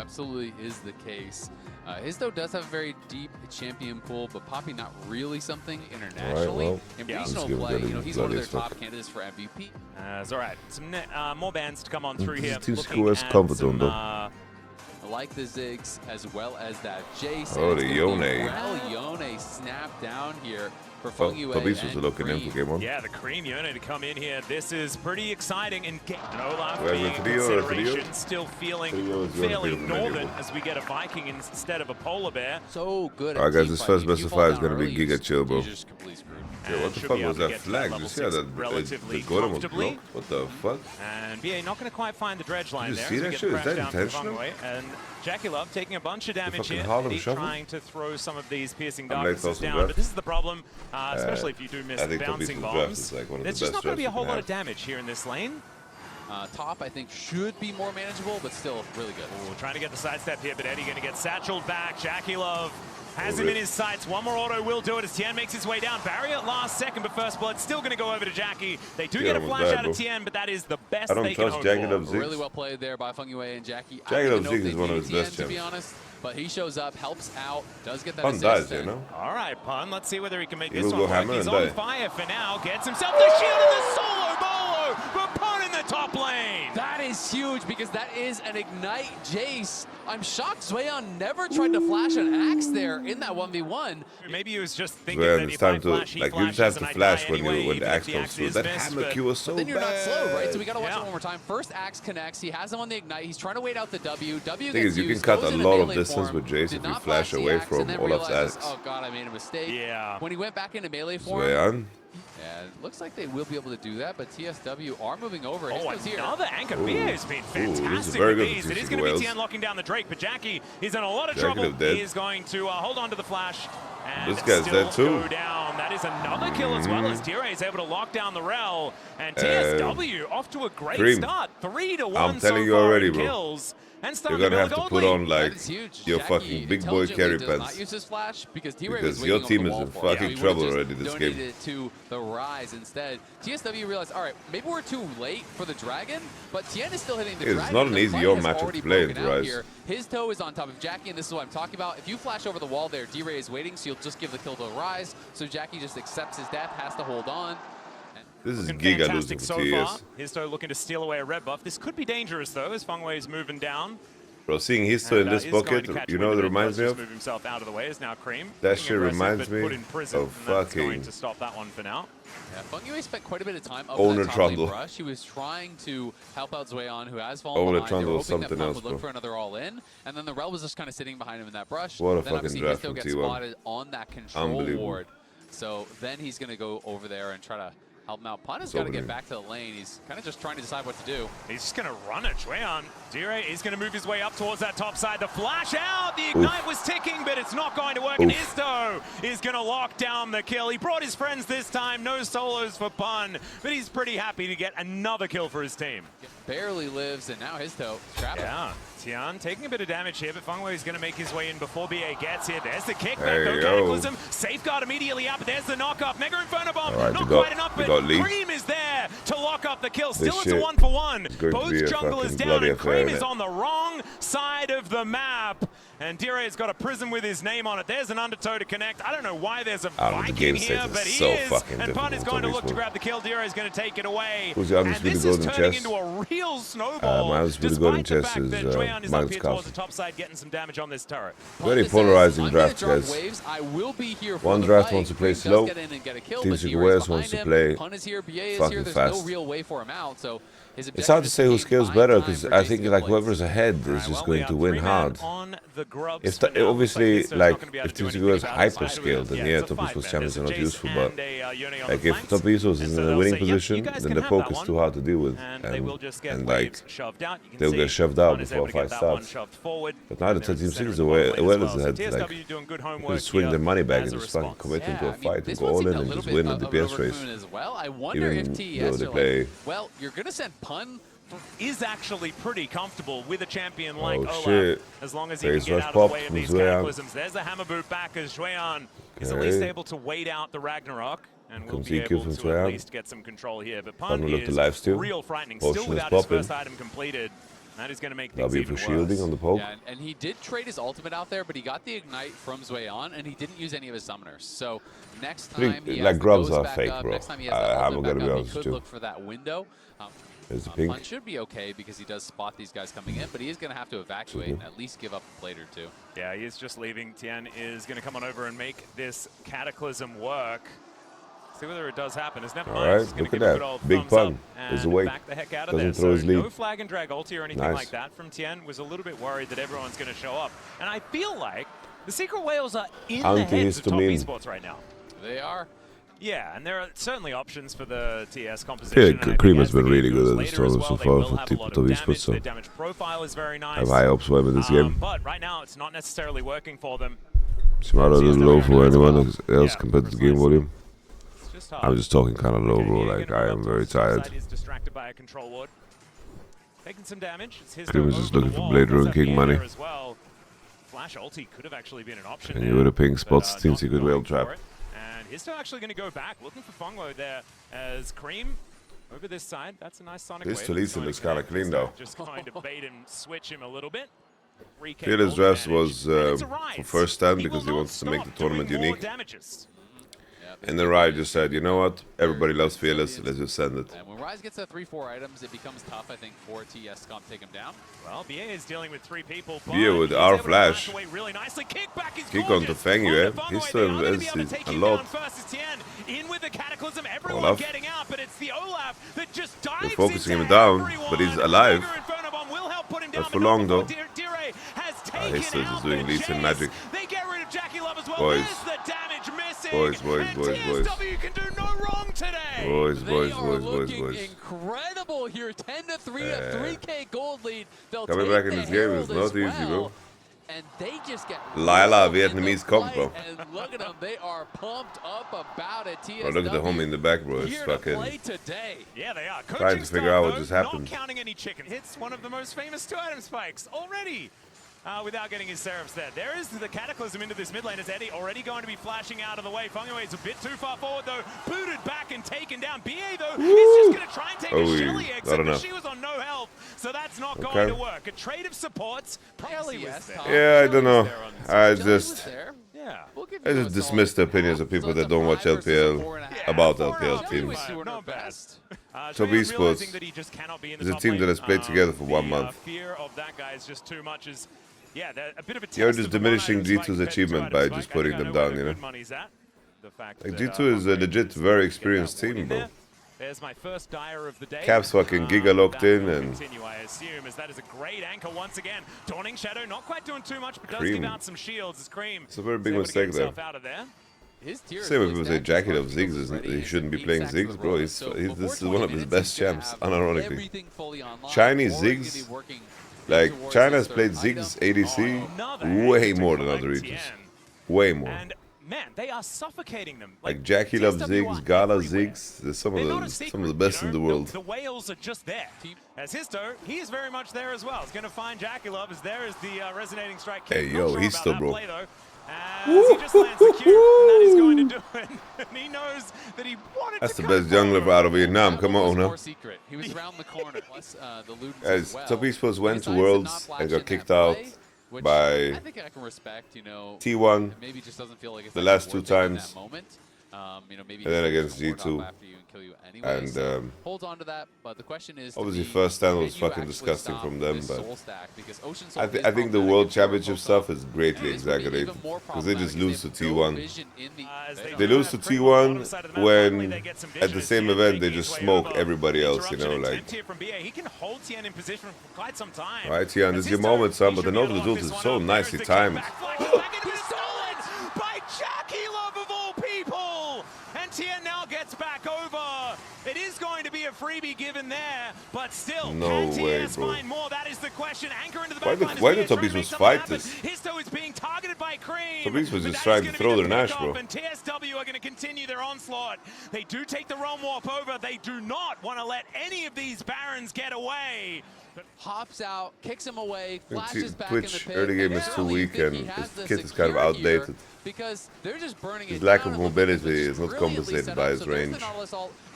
absolutely is the case. Hizto does have a very deep champion pool, but Poppy not really something internationally. Right, well, in regional play, he's one of their top candidates for MVP. All right, some more bands to come on through here. Team Square's competent though. Like the Ziggs as well as that Jace. Oh, the Yone. Yone snap down here for Fengyue Fabrice was looking in for game 1. Yeah, the Creme Yone to come in here. This is pretty exciting. And Olaf Well, being in video, consideration, still feeling fairly northern as we get a Viking instead of a polar bear. So good. Alright guys, this first best of 5 is going to be Giga Chill, bro. Yeah, what the fuck was that flag? Did you see how that the golem was blocked? What the fuck? And BA not going to quite find the dredge line there. Did you see that shit? Is that intentional? And JackeyLove taking a bunch of damage here. Trying to throw some of these piercing darknesses down, but this is the problem, especially if you do miss bouncing bombs. There's just not going to be a whole lot of damage here in this lane. Top, I think, should be more manageable, but still really good. Ooh, trying to get the sidestep here, but Eddie going to get satcheled back. JackeyLove has him in his sights. One more auto will do it as Tian makes his way down. Barrier at last second, but first blood still going to go over to Jackie. They do get a flash out of Tian, but that is the best they can hope for. Really well played there by Fengyue and Jackie. JackeyLove Ziggs is one of his best to be honest, but he shows up, helps out, does get that Pun assist. dies, you know? All right, Pun. Let's see whether he can make this will one go work. hammer He's and on die. fire for now. Gets himself the shield and the solo bolo, but Pun in the top lane. That is huge because that is an Ignite Jace. I'm shocked Zuian never tried to flash an axe there in that 1v1. Maybe he was just thinking Zuian, that it's if I time to, flash, like, you just have to flash when the axe comes through. That hammer Q was so bad. Then you're not slow, right? So we gotta watch it one more time. First axe connects. He has him on the Ignite. He's trying to wait out the W. W thing is, you can cut a lot of distance with Jace if you flash away from Olaf's axe. Oh god, I made a mistake. Yeah. When he went back into melee form. Zuian. Yeah, it looks like they will be able to do that, but TSW are moving over. Oh, another anchor. BA has been fantastic very with good these. for It is going to be Wales. Tian locking down the Drake, but Jackie is in a lot of trouble. He is going to hold on to the flash. And This guy's dead too. Go down. That is another kill as well as Dire is able to lock down the rel. And TSW off to a great Creme. start. 3-1 I'm telling you so far already, in bro. kills. And You're gonna have to put on like your Jackie fucking big boy carry does pants. not use his flash because Your team is in fucking trouble already this game. It to the Rise instead. TSW realized, all right, maybe we're too late for the Dragon, but Tian is still hitting the Dragon. It's not an easy matchup to play in the Rise. His toe is on top of Jackie, and this is what I'm talking about. If you flash over the wall there, D-Ray is waiting, so you'll just give the kill to the Rise. So Jackie just accepts his death, has to hold on. This is Giga losing so for far. TS. Hizto looking to steal away a red buff. This could be dangerous though, as Fengyue is moving down. Bro, seeing Hizto in this bucket, you know what it reminds me of? Move himself out of the way is now Creme. That shit reminds me put in prison, of and that's going fucking to stop that one for now. Yeah, Fengyue spent quite a bit of time up Owner that top lane Trundle. brush. He was trying to help out Zuian, who has fallen Owner behind. Trundle They were was hoping that something Pun else, would look bro. for another all-in, and then the Rel was just kind of sitting behind him in that brush. What a then fucking draft Hizto from gets T1. spotted on that control Unbelievable. ward. So then he's going to go over there and try to help him out. Pun has got to get back to the lane. He's kind of just trying to decide what to do. He's just going to run it. Zuian, Dire is going to move his way up towards that top side. The flash out. The Ignite was ticking, but it's not going to work. And Hizto is going to lock down the kill. He brought his friends this time. No solos for Pun, but he's pretty happy to get another kill for his team. Barely lives, and now Hizto trapped. Yeah, Tian taking a bit of damage here, but Fengyue is going to make his way in before BA gets here. There's the kickback, Hey, though. Cataclysm, safeguard immediately up. There's the knock-off. Mega Inferno Bomb, not quite enough, but Creme is there to lock up the kill. Still, it's a 1-for-1. Both junglers down, and Creme is on the wrong side of the map. And Dire has got a prism with his name on it. There's an undertow to connect. I don't know why there's a Viking here, but he is. And Pun is going to look to grab the kill. Dire is going to take it away. Who's the and undisputed this is golden turning chest? into a real snowball. My undisputed golden despite the chest fact is that Zuian is up Magnus here towards the Carlsen. top side getting some damage on this turret. Very polarizing draft, guys. Waves. I will be here for One the draft fight. wants to play Creme slow. does get in and get a kill, Team but Sigueras behind wants to him. play Pun is here, BA is fucking here. There's fast. no real way for him out. So his It's hard to objective say who is to scales gain better time because for I Jace think to like play. whoever's ahead is just going to win hard. If obviously like if Team Sigueras is hyper scaled, then yeah, top esports champions are not useful. But like if top esports is in a winning position, then the poke is too hard to deal with, and like they'll get shoved out before a fight starts. But now the Team Sigueras are well as ahead. Like you can swing their money back and just fucking commit into a fight and go all in and just win the DPS race. I wonder if Even though they play. Well, you're gonna send Pun. Is actually pretty comfortable with a champion like Olaf, shit. as long as he Phase can get rush out of the pop way of from these Zuian. cataclysms. There's the hammer boot back as Zuian is at least able to wait out the Ragnarok, and will be able to at least get some control here. But Pun is real frightening, still without his first item completed. That is going to make that'll things be for even shielding worse. on the poke. Yeah, and he did trade his ultimate out there, but he got the ignite from Zuian, and he didn't use any of his summoners. So next time he like has grubs the are back fake, up, bro. next time he has the I'm ultimate gonna be back up, honest he with could you. look for that window. There's the pink. Punch should be okay because he does spot these guys coming in, but he is going to have to evacuate and at least give up a plate or two. Yeah, he is just leaving. Tian is going to come on over and make this Cataclysm work. See whether it does happen. It's never All right, look at that. Big pun. Is away. Back the heck out of Doesn't there. throw his lead. No flag and drag ulti or anything like that from Tian. Was a little bit worried that everyone's going to show up. And I feel like the Secret Whales are in the heads of top esports right now. They are. Yeah, and there are certainly options for the TS composition. I feel like Creme has been really good at this tournament so far for top esports, so their damage profile is very nice. I have high hopes for him in this game. But right now, it's not necessarily working for them. She might a little low for anyone else compared to the game volume. I'm just talking kind of low, bro. Like, I am very tired. Distracted by a control ward. Taking some damage. Creme is just looking for Blade Rune King money. Flash ulti could have actually been an option. And you with a ping spots, thinks he could whale trap. Hizto actually going to go back, looking for Fengyue there as Creme over this side. That's a nice Sonic wave. This Talisa looks kind of clean though. Just kind of bait and switch him a little bit. Fearless Dress was for first stand because he wants to make the tournament unique. And then Riot just said, you know what? Everybody loves Fearless, let's just send it. And when Rise gets that 3-4 items, it becomes tough, I think, for TS to take him down. Well, BA is dealing with 3 people. BA with our flash. Really nicely. Kick on to Fengyue. He's still a lot. In with the Cataclysm, everyone getting out, but it's the Olaf that just dives. They're focusing him down, but he's alive. Not for long though. Hizto is doing decent magic. They get rid of JackeyLove as well. Boys. The damage missing. Boys. TSW can do no wrong today. Boys. Incredible here. 10-3, a 3K gold lead. They'll Coming back in this game is not easy, bro. And they just get LYON Vietnamese comp, bro. And look at them, they are pumped up about it. TSW, bro, look at the homie in the back, bro. It's fucking Yeah, they are. trying to figure out what just happened. Not counting any chicken. Hits one of the most famous 2-item spikes already. Without getting his Seraphs there. There is the Cataclysm into this mid lane. Is Eddie already going to be flashing out of the way? Fengyue is a bit too far forward, though. Booted back and taken down. BA, though, is just going to try and take a Shelly exit, but she was on no health, so that's not going to work. A trade of supports. Probably was there. Yeah, I don't know. I just Yeah. dismiss the opinions of people that don't watch LPL about LPL teams. Top Esports is a team that has played together for 1 month. Fear of that guy is just too much. Yeah, a bit of a You're just diminishing G2's achievement by just putting them down, you know? Like, G2 is a legit, very experienced team, bro. There's my first dire of the day. Caps fucking giga locked in and continue, I assume, as that is a great anchor once again. Dawning Shadow not quite doing too much, but does give out some shields as Creme. It's a very big mistake there. Same when people say JackeyLove Ziggs, he shouldn't be playing Ziggs, bro. This is one of his best champs, unironically. Chinese Ziggs, like, China has played Ziggs ADC way more than other regions. Way more. Man, they are suffocating them. Like JackeyLove Ziggs, Gala Ziggs, they're some of the best in the world. The whales are just there. As Hizto, he is very much there as well. He's going to find JackeyLove as there is the resonating strike. Hey, yo, Hizto, bro. As he just lands the Q, and that is going to do it. And he knows that he wanted That's to the best jungler out of Vietnam. Come on, huh? He was around the corner. Plus, the As Top Esports went to Worlds and got kicked out by I think I can respect, you know, T1 maybe just doesn't feel like it's the last 2 times. You know, maybe and then against G2. And holds on to that, but the question is, obviously first stand was fucking disgusting from them, but I think the World Championship stuff is greatly exaggerated because they just lose to T1. They lose to T1 when at the same event they just smoke everybody else, you know, like. Alright, Tian, this is your moment, son, but the Nautilus ult is so nicely timed. Tian now gets back over. It is going to be a freebie given there, but still, no way, bro. Find more? That is the question. Anchor into the why do Top Esports fight this? Hizto is being targeted by Creme. Top Esports was just trying to throw their Nash, bro. And TSW are going to continue their onslaught. They do take the Realm Warp over. They do not want to let any of these Barons get away. Hops out, kicks him away, flashes back Twitch in the pit. early game is too weak and his kit is kind of outdated. Because they're just burning his lack of mobility is not compensated by his range.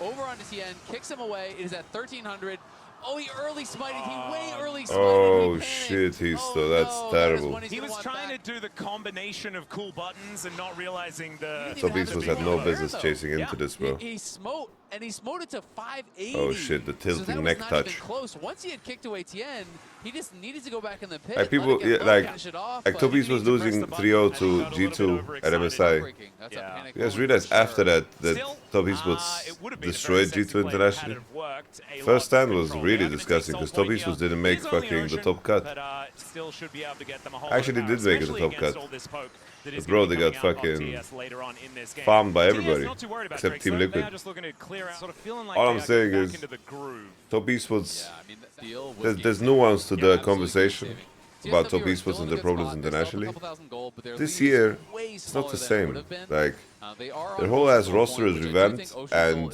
Over onto Tian, kicks him away. It is at 1300. Oh, he early smited. He way early smited. Oh shit, Hizto, that's terrible. He was trying to do the combination of cool buttons and not realizing the... Top Esports had no business chasing into this, bro. He smote, and he smoted to 580. Oh shit, the tilting neck touch. Close. Once he had kicked away Tian, he just needed to go back in the pit. Like people, yeah, like Top Esports was losing 3-0 to G2 at MSI. You guys realize after that Top Esports destroyed G2 internationally? First stand was really disgusting because Top Esports didn't make fucking the top cut. Actually did make it the top cut. But bro, they got fucking farmed by everybody except Team Liquid. All I'm saying is Top Esports, there's nuance to the conversation about Top Esports and their problems internationally. This year, it's not the same. Like, their whole ass roster is revamped, and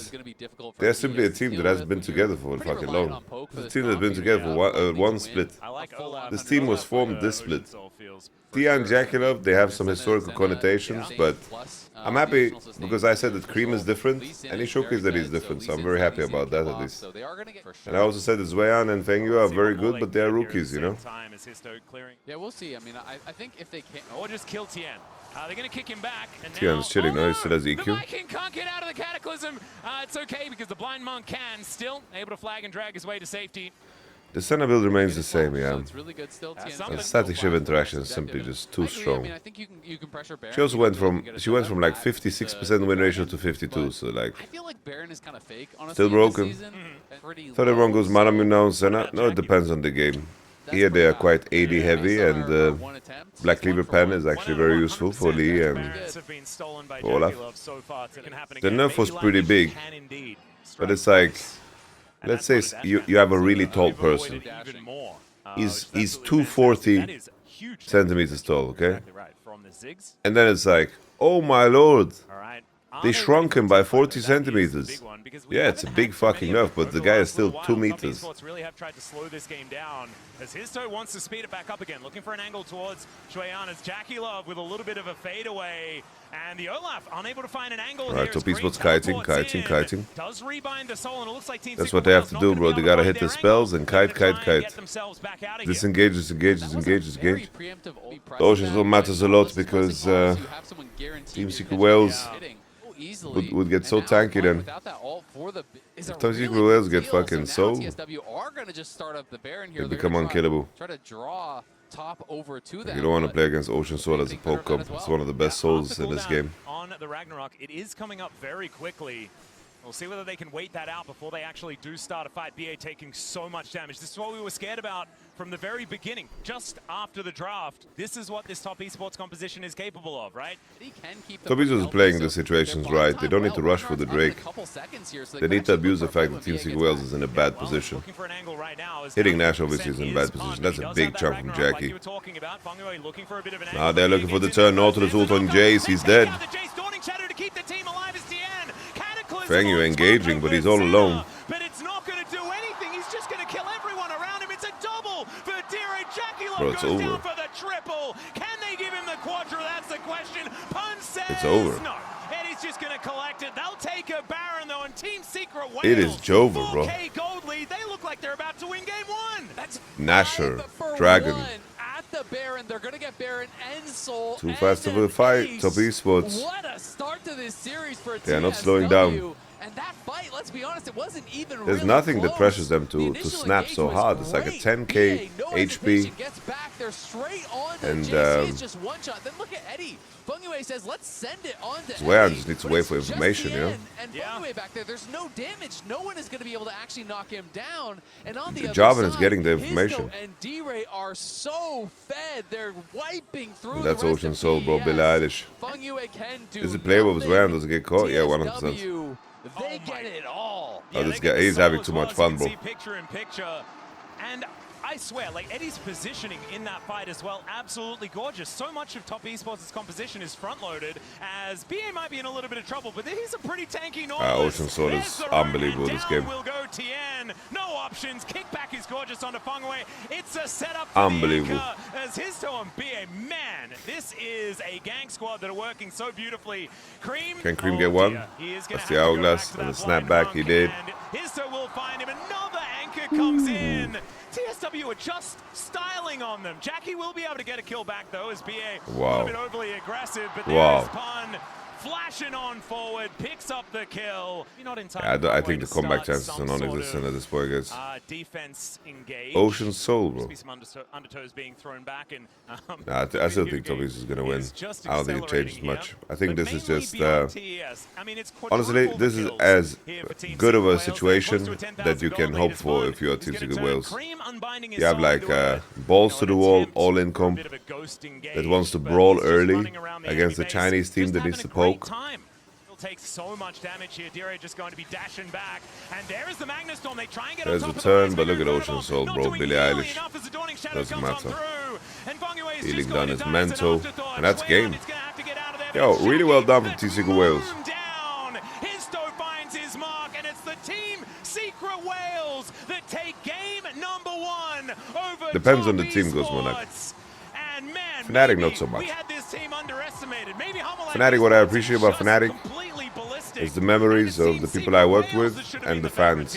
they're simply a team that hasn't been together for fucking long. It's a team that's been together for one split. This team was formed this split. Tian and JackeyLove, they have some historical connotations, but I'm happy because I said that Creme is different, and he showcased that he's different, so I'm very happy about that at least. And I also said that Zuian and Fengyue are very good, but they're rookies, you know? Yeah, we'll see. I mean, I think if they can't... Or just kill Tian. They're going to kick him back. And Tian's chilling now, he still has EQ. The Viking can't get out of the Cataclysm. It's okay because the Blind Monk can still able to flag and drag his way to safety. The center build remains the same, yeah. It's really good still. The static shift interaction is simply just too strong. I think you can pressure Baron. She also went from like 56% win ratio to 52, so like I feel like Baron is kind of fake, honestly. Still broken. Thought everyone goes Manamune now and Senna. No, it depends on the game. Here they are quite AD heavy, and Black Cleaver Pen is actually very useful for Lee and Olaf. The nerf was pretty big, but it's like, let's say you have a really tall person. He's 240 centimeters tall, okay? And then it's like, oh my lord, they shrunk him by 40 centimeters. Yeah, it's a big fucking nerf, but the guy is still 2 meters. Really have tried to slow this game down as Hizto wants to speed it back up again, looking for an angle towards Zuian as JackeyLove with a little bit of a fadeaway, and the Olaf unable to find an angle. Alright, Top Esports kiting. Does rebind the soul, and it looks like Team That's what they have to do, bro. They gotta hit the spells and kite. Disengage. The Ocean Zone matters a lot because Team Secret Whales would get so tanky then. If Team Secret Whales get fucking so, they become unkillable. You don't want to play against Ocean Soul as a poke comp. It's one of the best souls in this game. On the Ragnarok, it is coming up very quickly. We'll see whether they can wait that out before they actually do start a fight. BA taking so much damage. This is what we were scared about from the very beginning, just after the draft. This is what this Top Esports composition is capable of, right? Top Esports is playing the situations right. They don't need to rush for the Drake. They need to abuse the fact that Team Secret Whales is in a bad position. Hitting Nash obviously is in a bad position. That's a big jump from Jackie. Now they're looking for the turn. Nautilus ult on Jace. He's dead. Fengyue engaging, but he's all alone. But it's not going to do anything. He's just going to kill everyone around him. It's a double for Dire. JackeyLove goes down for the triple. Can they give him the quadra? That's the question. Pun says it's over. No. Eddie's just going to collect it. They'll take a Baron, though, and Team Secret Whales. It is Jover, bro. 4K gold lead. They look like they're about to win game 1. That's Nasher, Dragon. The Baron, they're gonna get Baron and Soul. Too fast of a fight, Top Esports. What a start to this series for They're not slowing down. And that fight, let's be honest, it wasn't even There's nothing that pressures them to snap so hard. It's like a 10k HP. And just one shot. Then look at Eddie. Fengyue says, let's send it on to Zuian just needs to wait for information, you know? And Fengyue back there, there's no damage. No one is going to be able to actually knock him down. And on the other Jarvan side, is getting the information. Hizto and D-Ray are so fed. They're wiping through That's Ocean Soul, bro. Billie Eilish. Fengyue can do Is it playable with Zuian? Does it get caught? Yeah, 100%. They get it all. Oh, this guy, he's having too much fun, bro. Picture in picture. And I swear, like Eddie's positioning in that fight as well, absolutely gorgeous. So much of Top Esports' composition is front-loaded, as BA might be in a little bit of trouble, but he's a pretty tanky Nautilus. Ocean Soul is unbelievable this game. Will go Tian. No options. Kickback is gorgeous onto Fengyue. It's a setup for unbelievable. As Hizto and BA, man, this is a gang squad that are working so beautifully. Creme. Can Creme get one? That's the hourglass and the snapback. He did. Hizto will find him another angle. flanker comes in. TSW are just styling on them. Jackie will be able to get a kill back though, as BA a little bit overly aggressive, but there's Pun flashing on forward, picks up the kill. I think the comeback chances are non-existent at this point, guys. Defense engaged. Ocean Soul, bro. Some undertows being thrown back, and nah, I still think Tobias is gonna win. I don't think it changes much. I think this is just honestly, this is as good of a situation that you can hope for if you are Team Secret Wales. You have like balls to the wall, all-in comp that wants to brawl early against a Chinese team that needs to poke. Takes so much damage here. Dire just going to be dashing back, and there is the Magnustorm. They try and get There's on a top turn, of but look at Ocean Soul, bro. Billie Eilish. Doesn't matter. Healing done is mental, and that's game. Yo, really well done from Team Secret Wales. Hizto finds his mark, and it's the Team Secret Wales that take game number 1 over Depends on the team, goes Monak. Fnatic not so much. Fnatic, what I appreciate about Fnatic is the memories of the people I worked with and the fans.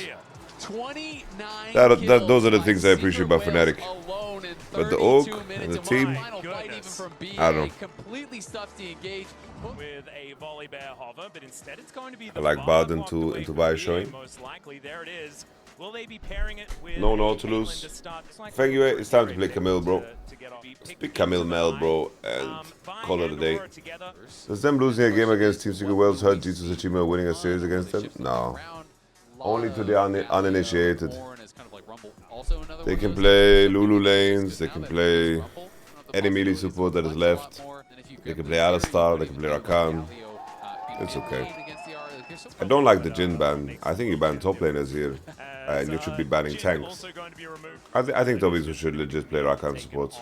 Those are the things I appreciate about Fnatic. But the org and the team, I don't know. With a volley bear hover, but instead it's going to be I like Bard into Bio showing. Most likely, there it is. Will they be pairing it with no Nautilus. Fengyue, it's time to play Camille, bro. Let's pick Camille Mel, bro, and call it a day. Does them losing a game against Team Secret Wales hurt G2's achievement of winning a series against them? No. Only to the uninitiated. They can play Lulu lanes, they can play any melee support that is left. They can play Alistar, they can play Rakan. It's okay. I don't like the Jhin ban. I think you ban top laners here. And you should be banning tanks. I think Tobias should legit play Rakan supports.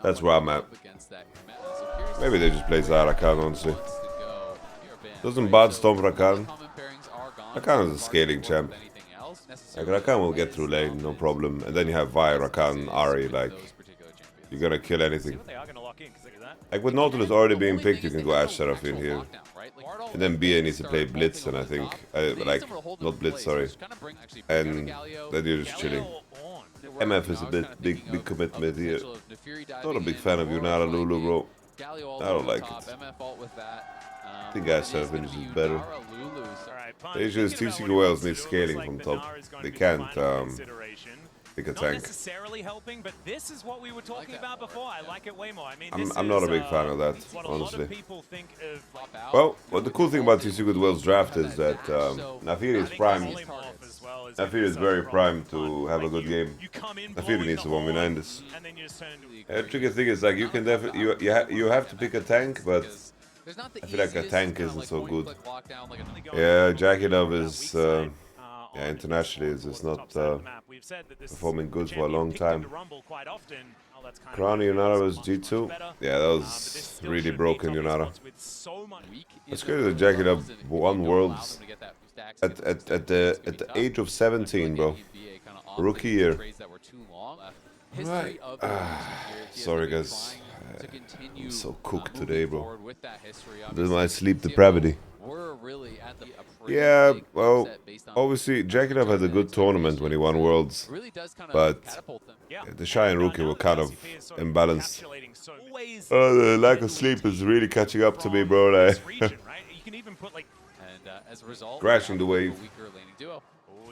That's where I'm at. Maybe they just play Rakan, honestly. Doesn't Bard stomp Rakan? Rakan is a scaling champ. Like, Rakan will get through lane, no problem. And then you have Vi, Rakan, Ahri, like, you're gonna kill anything. Like, with Nautilus already being picked, you can go Ashe Seraphine here. And then BA needs to play Blitz, and I think, like, not Blitz, sorry. And then you're just chilling. MF is a big commitment here. Not a big fan of Yunara Lulu, bro. I don't like it. I think Ashe Seraphine is just better. The issue is Team Secret Wales needs scaling from top. They can't pick a tank. Necessarily helping, but this is what we were talking about before. I like it way more. I mean, I'm not a big fan of that, honestly. Well, the cool thing about Team Secret Wales draft is that Naafiri is primed. Naafiri is very primed to have a good game. Naafiri needs to 1v9 this. The tricky thing is, like, you can definitely you have to pick a tank, but I feel like a tank isn't so good. Yeah, JackeyLove is yeah, internationally is just not performing good for a long time. Crown Yunara was G2. Yeah, that was really broken, Yunara. It's crazy that JackeyLove won Worlds at the age of 17, bro. Rookie year. Right. Sorry, guys. I'm so cooked today, bro. This is my sleep depravity. Yeah, well, obviously, JackeyLove had a good tournament when he won Worlds, but the Shy and Rookie were kind of imbalanced. The lack of sleep is really catching up to me, bro. Like, crashing the wave.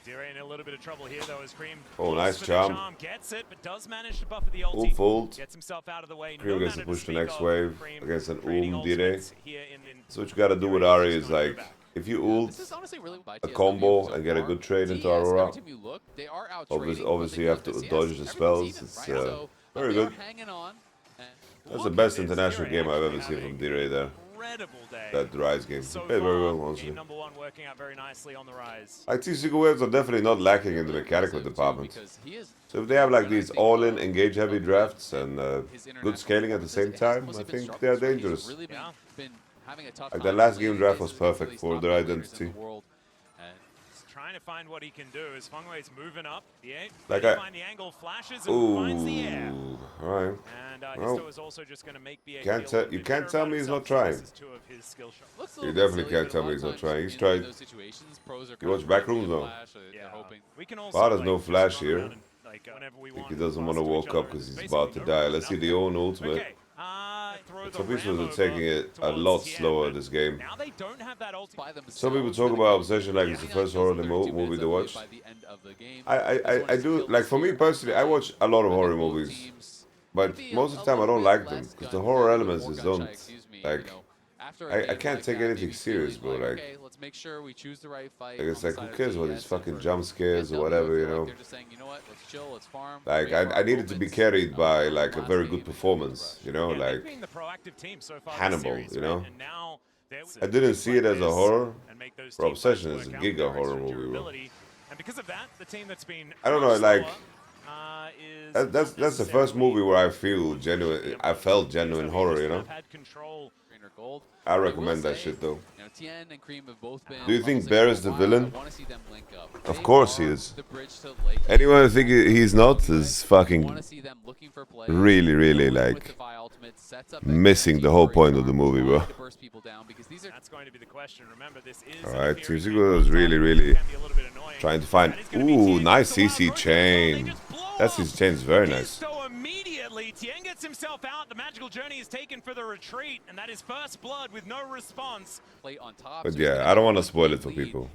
In a little bit of trouble here, though, as Creme nice charm. Gets it, but does manage to buffer the ulti. Ult fold. Gets himself out of the way. Creme gets to push the next wave against an Dire. So what you gotta do with Ahri is, like, if you ult a combo and get a good trade into Aurora, obviously you have to dodge the spells. It's very good. That's the best international game I've ever seen from Dire there. That Rise game. He played very well, honestly. Like, Team Secret Wales are definitely not lacking in the mechanical department. So if they have like these all-in, engage-heavy drafts and good scaling at the same time, I think they are dangerous. Like, that last game draft was perfect for their identity. trying to find what he can do as Fengyue's moving up. The 8. Like find the angle, flashes and finds the air. All right. And Hizto is also just going to make BA you can't tell me he's not trying. You definitely can't tell me he's not trying. He's trying. You watch Backrooms though. Wow, there's no flash here. I think he doesn't want to walk up because he's about to die. Let's see the own ultimate. Some people are taking it a lot slower this game. Some people talk about Obsession like it's the first horror movie they watch. I do, like for me personally, I watch a lot of horror movies, but most of the time I don't like them because the horror elements just don't, like, I can't take anything serious, bro. Like, it's like, who cares about these fucking jump scares or whatever, you know? Like, I needed to be carried by like a very good performance, you know, like Hannibal, you know? I didn't see it as a horror, but Obsession is a giga horror movie, bro. I don't know, like, that's the first movie where I felt genuine horror, you know? I recommend that shit though. Tian and Creme have both been. Do you think Bear is the villain? I want to see them link up. Of course he is. Anyone who think he's not is fucking really like missing the whole point of the movie, bro. Alright, Team Secret was really trying to find. Ooh, nice CC chain. That CC chain is very nice. Tian gets himself out. The magical journey is taken for the retreat, and that is first blood with no response. But yeah, I don't want to spoil it for people.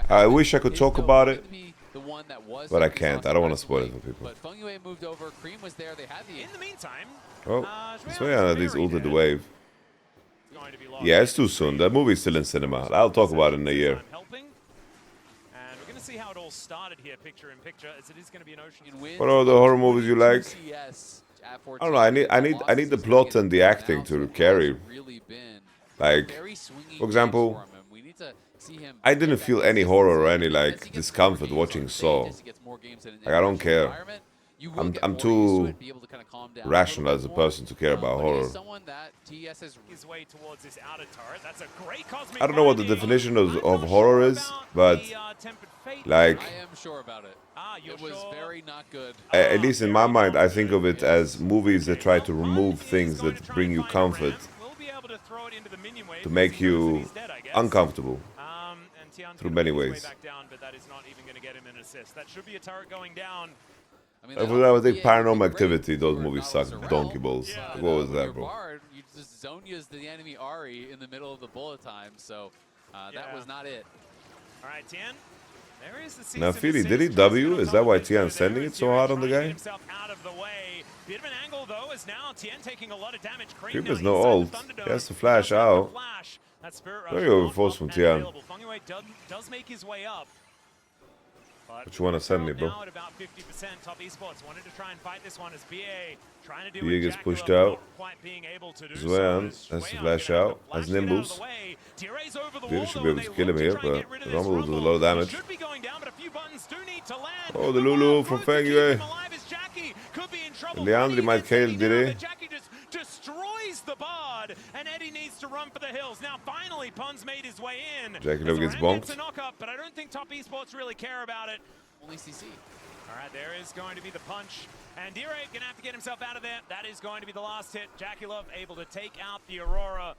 I wish I could talk about it, but I can't. I don't want to spoil it for people. But Fengyue moved over. Creme was there. They had the. In the meantime, oh, Zuian at least ulted the wave. Yeah, it's too soon. That movie's still in cinema. I'll talk about it in a year. See how it all started here, picture in picture, as it is going to be an ocean. What are the horror movies you like? I don't know. I need the plot and the acting to carry. Like, for example, I didn't feel any horror or any like discomfort watching Saw. Like, I don't care. I'm too rational as a person to care about horror. I don't know what the definition of horror is, but like, at least in my mind, I think of it as movies that try to remove things that bring you comfort to make you uncomfortable through many ways. I would think Paranormal Activity, those movies suck donkey balls. What was that, bro? You just Zonya's the enemy Ari in the middle of the bullet time, so that was not it. All right, Tian. There is the now, Philly, did he W? Is that why Tian's sending it so hard on the guy? Creme has no ult. He has to flash out. Very overforced from Tian. What you want to send me, bro? BA gets pushed out. Zuian has to flash out. Has Nimbus. Furia should be able to kill him here, but Rumble will do a lot of damage. Oh, the Lulu from Fengyue. Leandri might kill Dire. Destroys the bard, and Eddie needs to run for the hills. Now, finally, Pun's made his way in. JackeyLove gets bonked. But I don't think Top Esports really care about it. Only CC. All right, there is going to be the punch. And Dire gonna have to get himself out of there. That is going to be the last hit. JackeyLove able to take out the Aurora.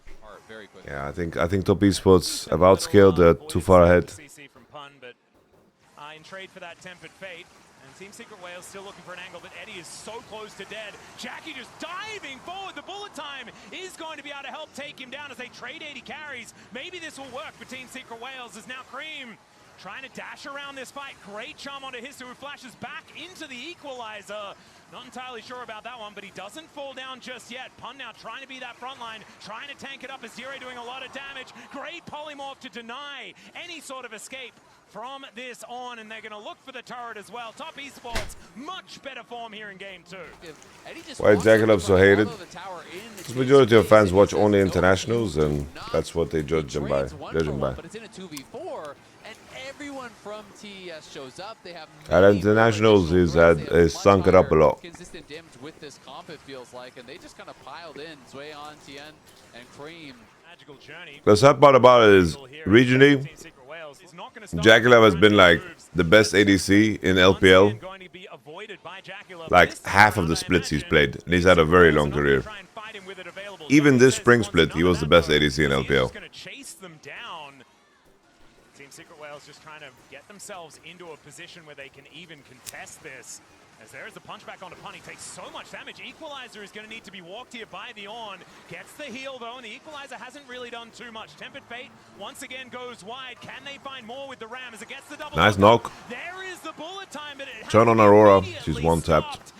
Very quick. Yeah, I think Top Esports have outscaled. They're too far ahead. CC from Pun, but in trade for that Tempered Fate. And Team Secret Whales still looking for an angle, but Eddie is so close to dead. Jackie just diving forward. The bullet time is going to be able to help take him down as they trade 80 carries. Maybe this will work for Team Secret Whales as now Creme trying to dash around this fight. Great charm onto Hizto, who flashes back into the equalizer. Not entirely sure about that one, but he doesn't fall down just yet. Pun now trying to be that front line, trying to tank it up as Dire doing a lot of damage. Great polymorph to deny any sort of escape from this on, and they're going to look for the turret as well. Top Esports, much better form here in game 2. Why is JackeyLove so hated? The majority of fans watch only internationals, and that's what they judge them by. But it's in a 2v4, and everyone from TES shows up. They have at internationals, he's sunk it up a lot. Consistent damage with this comp, it feels like, and they just kind of piled in. Zuian, Tian, and Creme. The sad part about it is, regionally, JackeyLove has been like the best ADC in LPL. Like half of the splits he's played, and he's had a very long career. Even this spring split, he was the best ADC in LPL. Team Secret Whales just trying to get themselves into a position where they can even contest this. As there is the punchback onto Pun, he takes so much damage. Equalizer is going to need to be walked here by the On. Gets the heal though, and the Equalizer hasn't really done too much. Tempered Fate once again goes wide. Can they find more with the Ram as it gets the double? Nice knock. There is the bullet time, but it turn on Aurora. She's one tapped.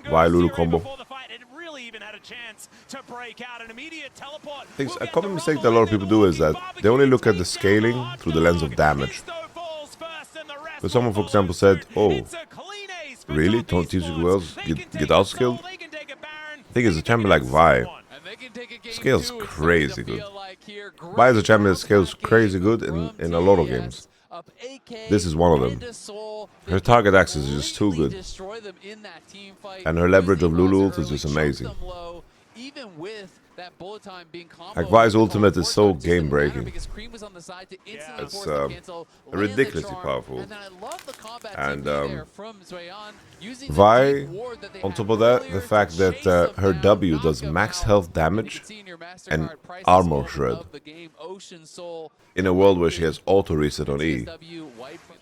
Via Lulu combo. It really even had a chance to break out an immediate teleport. A common mistake that a lot of people do is that they only look at the scaling through the lens of damage. But someone, for example, said, "Oh, really? Don't Team Secret Whales get outskilled?" I think it's a champion like Vi. Scales crazy good. Vi is a champion that scales crazy good in a lot of games. This is one of them. Her target access is just too good. And her leverage of Lulu ult is just amazing. Like Vi's ultimate is so game breaking. It's ridiculously powerful. And Vi, on top of that, the fact that her W does max health damage and armor shred in a world where she has auto reset on E.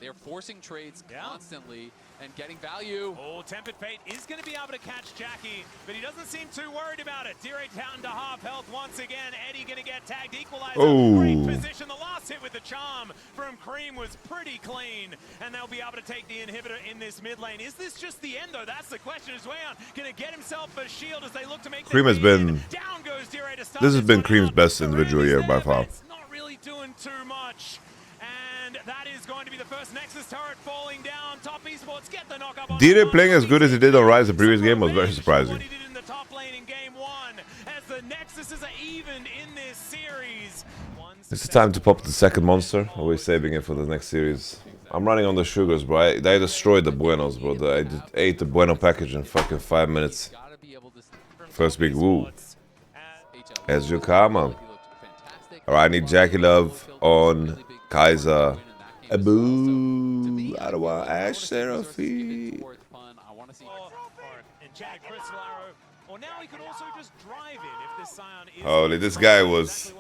They're forcing trades constantly and getting value. Oh, Tempered Fate is going to be able to catch Jackie, but he doesn't seem too worried about it. Direct down to half health once again. Eddie going to get tagged. Equalizer. Oh. Great position. The last hit with the charm from Creme was pretty clean, and they'll be able to take the inhibitor in this mid lane. Is this just the end, though? That's the question. Is Zuian going to get himself a shield as they look to make Creme has been... Down goes Direct to start. This has been Creme's best individual year by far. It's not really doing too much. And that is going to be the first Nexus turret falling down. Top Esports get the knock up on Did playing as good as he did on Rise the previous game was very surprising. What he did in the top lane in game 1 as the Nexuses are even in this series. It's time to pop the second monster. Always saving it for the next series. I'm running on the sugars, bro. I destroyed the Buenos, bro. I ate the Bueno package in fucking 5 minutes. First big woo. Ezreal Karma. Alright, I need JackeyLove on Kaiser. Boo. Ottawa Ash Seraphine. Holy, this guy was...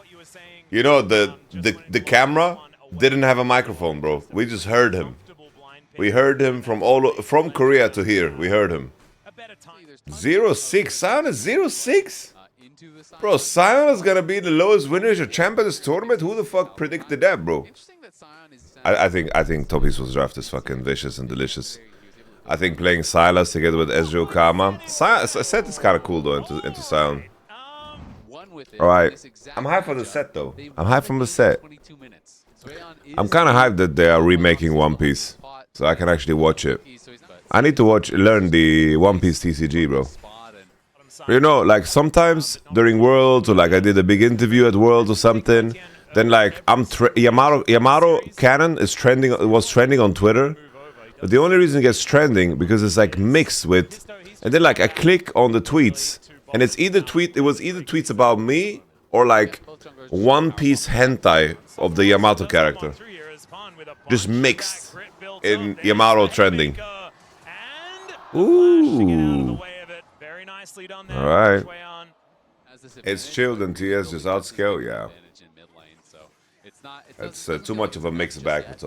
You know, the camera didn't have a microphone, bro. We just heard him. We heard him from Korea to here. We heard him. 0-6. Sion is 0-6? Bro, Sion is gonna be the lowest winner of Champions Tournament? Who the fuck predicted that, bro? I think Top Esports draft is fucking vicious and delicious. I think playing Sylas together with Ezreal Karma. Set is kind of cool though into Sion. Alright, I'm hyped for the set though. I'm hyped from the set. I'm kind of hyped that they are remaking One Piece, so I can actually watch it. I need to learn the One Piece TCG, bro. You know, like sometimes during Worlds, or like I did a big interview at Worlds or something, then like YamatoCannon was trending on Twitter. But the only reason it gets trending because it's like mixed with, and then like I click on the tweets, and it was either tweets about me or like One Piece hentai of the Yamato character, just mixed in Yamato trending. Ooh. Alright. It's chilled and TS just outscale, yeah. That's too much of a mixed bag with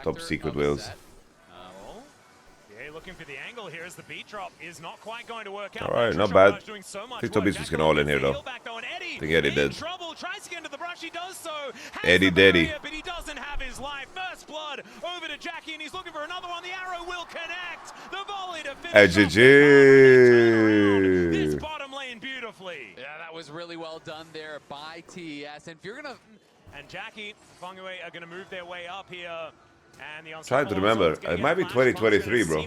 top secret wheels. Looking for the angle here as the beat drop is not quite going to work out. Alright, not bad. I think Top Esports can all in here though. I think Eddie did. Eddie Daddy. But he doesn't have his life. First blood over to Jackie and he's looking for another one. The arrow will connect. The volley to finish. This bottom lane beautifully. Yeah, that was really well done there by TS. And if you're gonna Jackie, Fengyue are gonna move their way up here. Trying to remember, it might be 2023, bro.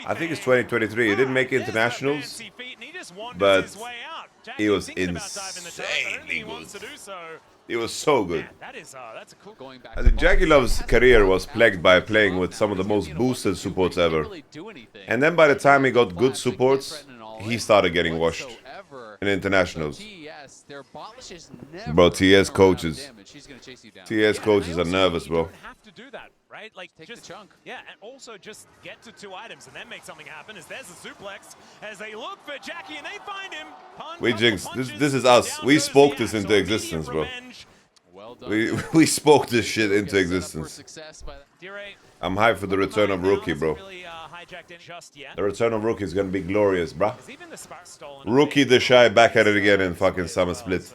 I think it's 2023. He didn't make internationals, but he was insanely good. He was so good. That's a cool going back. I think JackeyLove's career was plagued by playing with some of the most boosted supports ever. And then by the time he got good supports, he started getting washed in internationals. Bro, TS coaches. TS coaches are nervous, bro. Right? Like, take just the chunk. Yeah, and also just get to 2 items and then make something happen. As there's a suplex as they look for Jackie and they find him. We jinxed. This is us. We spoke this into existence, bro. We spoke this shit into existence. I'm hyped for the return of Rookie, bro. The return of Rookie is gonna be glorious, bro. Rookie the Shy back at it again in fucking Summer Split.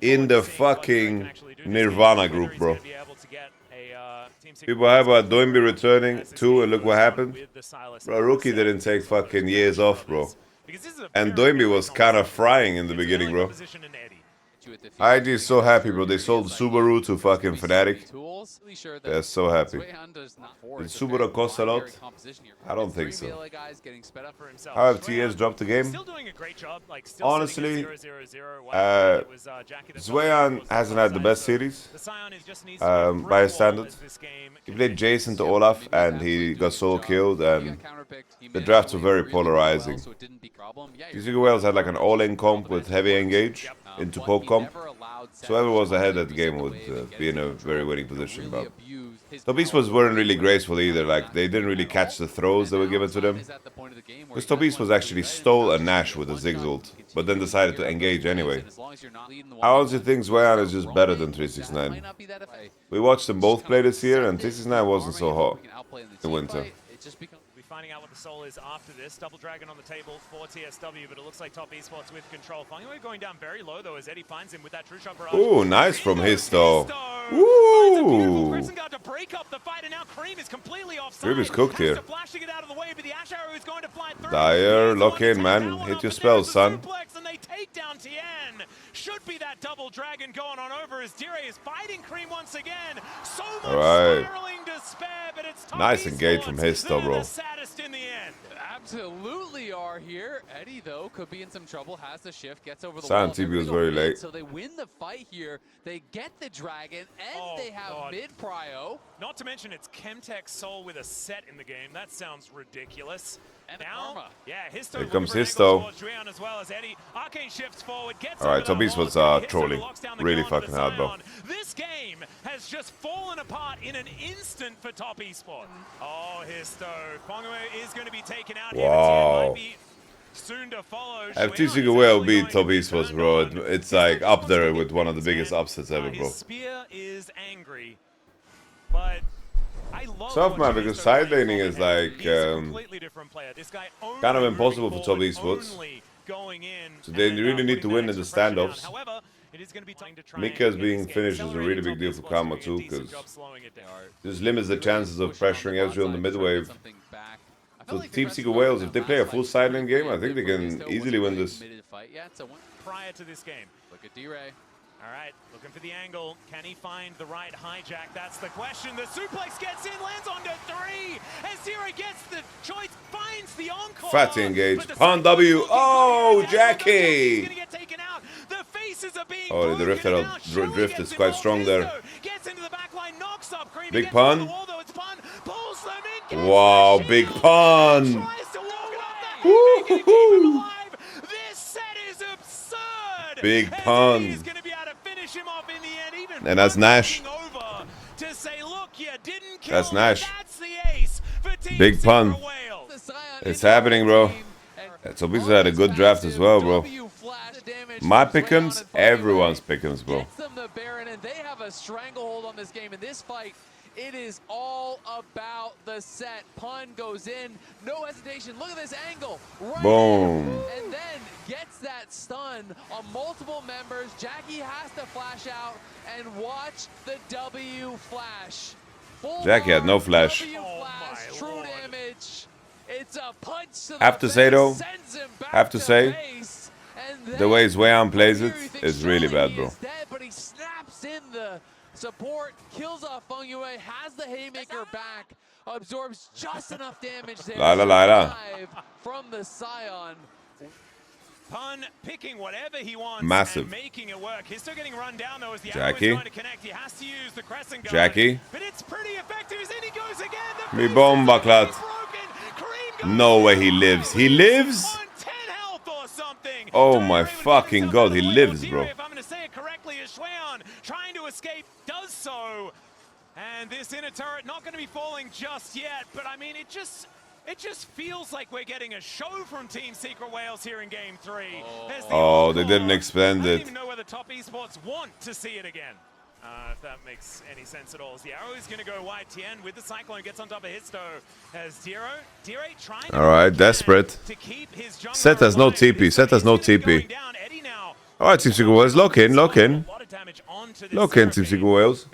In the fucking Nirvana group, bro. People hype about Doimbi returning too, and look what happened. Bro, Rookie didn't take fucking years off, bro. And Doimbi was kind of frying in the beginning, bro. IG is so happy, bro. They sold Subaru to fucking Fnatic. They're so happy. Did Subaru cost a lot? I don't think so. How have TS dropped the game? Honestly, Zuian hasn't had the best series by his standards. He played Jason to Olaf and he got solo killed, and the drafts were very polarizing. Tian Wales had like an all-in comp with heavy engage into poke comp, so whoever was ahead of the game would be in a very winning position. But Top Esports weren't really graceful either, like they didn't really catch the throws that were given to them. Because Top Esports actually stole a Nash with a Ziggs ult, but then decided to engage anyway. I honestly think Zuian is just better than 369. We watched them both play this year, and 369 wasn't so hot in winter. Finding out what the soul is after this. Double Dragon on the table for TSW, but it looks like Top Esports with control. Fengyue going down very low, though, as Eddie finds him with that true shot barrage. Ooh, nice from Hizto. Ooh! To break up the fight, and now Creme is completely offside. Creme is cooked here. Going Dyer, lock in, man. Hit your spells, son. And they take down Tian. Should be that Double Dragon going on over as Dire is fighting Creme once again. So much spiraling despair, but it's nice engage from Hizto, bro. In the end. Absolutely are here. Eddie, though, could be in some trouble. Has the shift, gets over the wall. TB was very late. So they win the fight here. They get the dragon, and they have mid-prio. Not to mention it's Chemtech Soul with a set in the game. That sounds ridiculous. And now, Hizto. Here comes Hizto. As well as Eddie. Arcane shifts forward, gets all right, Top Esports are trolling really fucking hard, bro. This game has just fallen apart in an instant for Top Esports. Oh, Hizto. Fengyue is going to be taken out. Wow. Soon to follow. FTC will beat Top Esports, bro. It's like up there with one of the biggest upsets ever, bro. His spear is angry, but tough, man, because side laning is like kind of impossible for Top Esports. So they really need to win in the standoffs. Mika's being finished is a really big deal for Karma too, because this limits the chances of pressuring Ezreal in the mid wave. So Team Seeker Wales, if they play a full side lane game, I think they can easily win this. Prior to this game, look at D-Ray. All right, looking for the angle. Can he find the right hijack? That's the question. The suplex gets in, lands onto 3. As Zero gets the choice, finds the encore. Fatty engage. Pun W. Oh, Jackie. The faces are being the drift is quite strong there. Gets into the back line, knocks up Creme. Big pun. Wow, big pun. Woo-hoo-hoo. This set is absurd. Big pun. And that's Nash. That's Nash. Big pun. It's happening, bro. Top Esports had a good draft as well, bro. My pick'ems, everyone's pick'ems, bro. They have a stranglehold on this game in this fight. It is all about the set. Pun goes in, no hesitation. Look at this angle. Right boom. And then gets that stun on multiple members. Jackie has to flash out and watch the W flash. Jackie had no flash. W flash, true damage. It's a punch to the have to say though, the way Zuian plays it is really bad, bro. But he snaps in the support, kills off Fengyue, has the haymaker back, absorbs just enough damage there. Lila. From the Scion. Pun picking whatever he wants Massive. and making it work. Hizto getting run down though as the Jackey. arrow is trying to connect. He has to use the crescent guard. Jackey. But it's pretty effective. And he goes again. Mi bomba, Klat. No way he lives. He lives? Oh my fucking god, he lives, bro. If I'm going to say it correctly, as Zuian trying to escape does so. And this inner turret not going to be falling just yet, but I mean, it just feels like we're getting a show from Team Secret Wales here in Game 3. Oh, they didn't expand I don't it. even know whether Top Esports want to see it again. If that makes any sense at all. As the arrow is going to go wide. Tian with the Cyclone gets on top of Hizto. As Diro trying Alright, desperate. to keep his Set has no TP. Set has no TP. Alright, Team Secret Wales, lock in, lock in. Lock in, Team Secret Wales.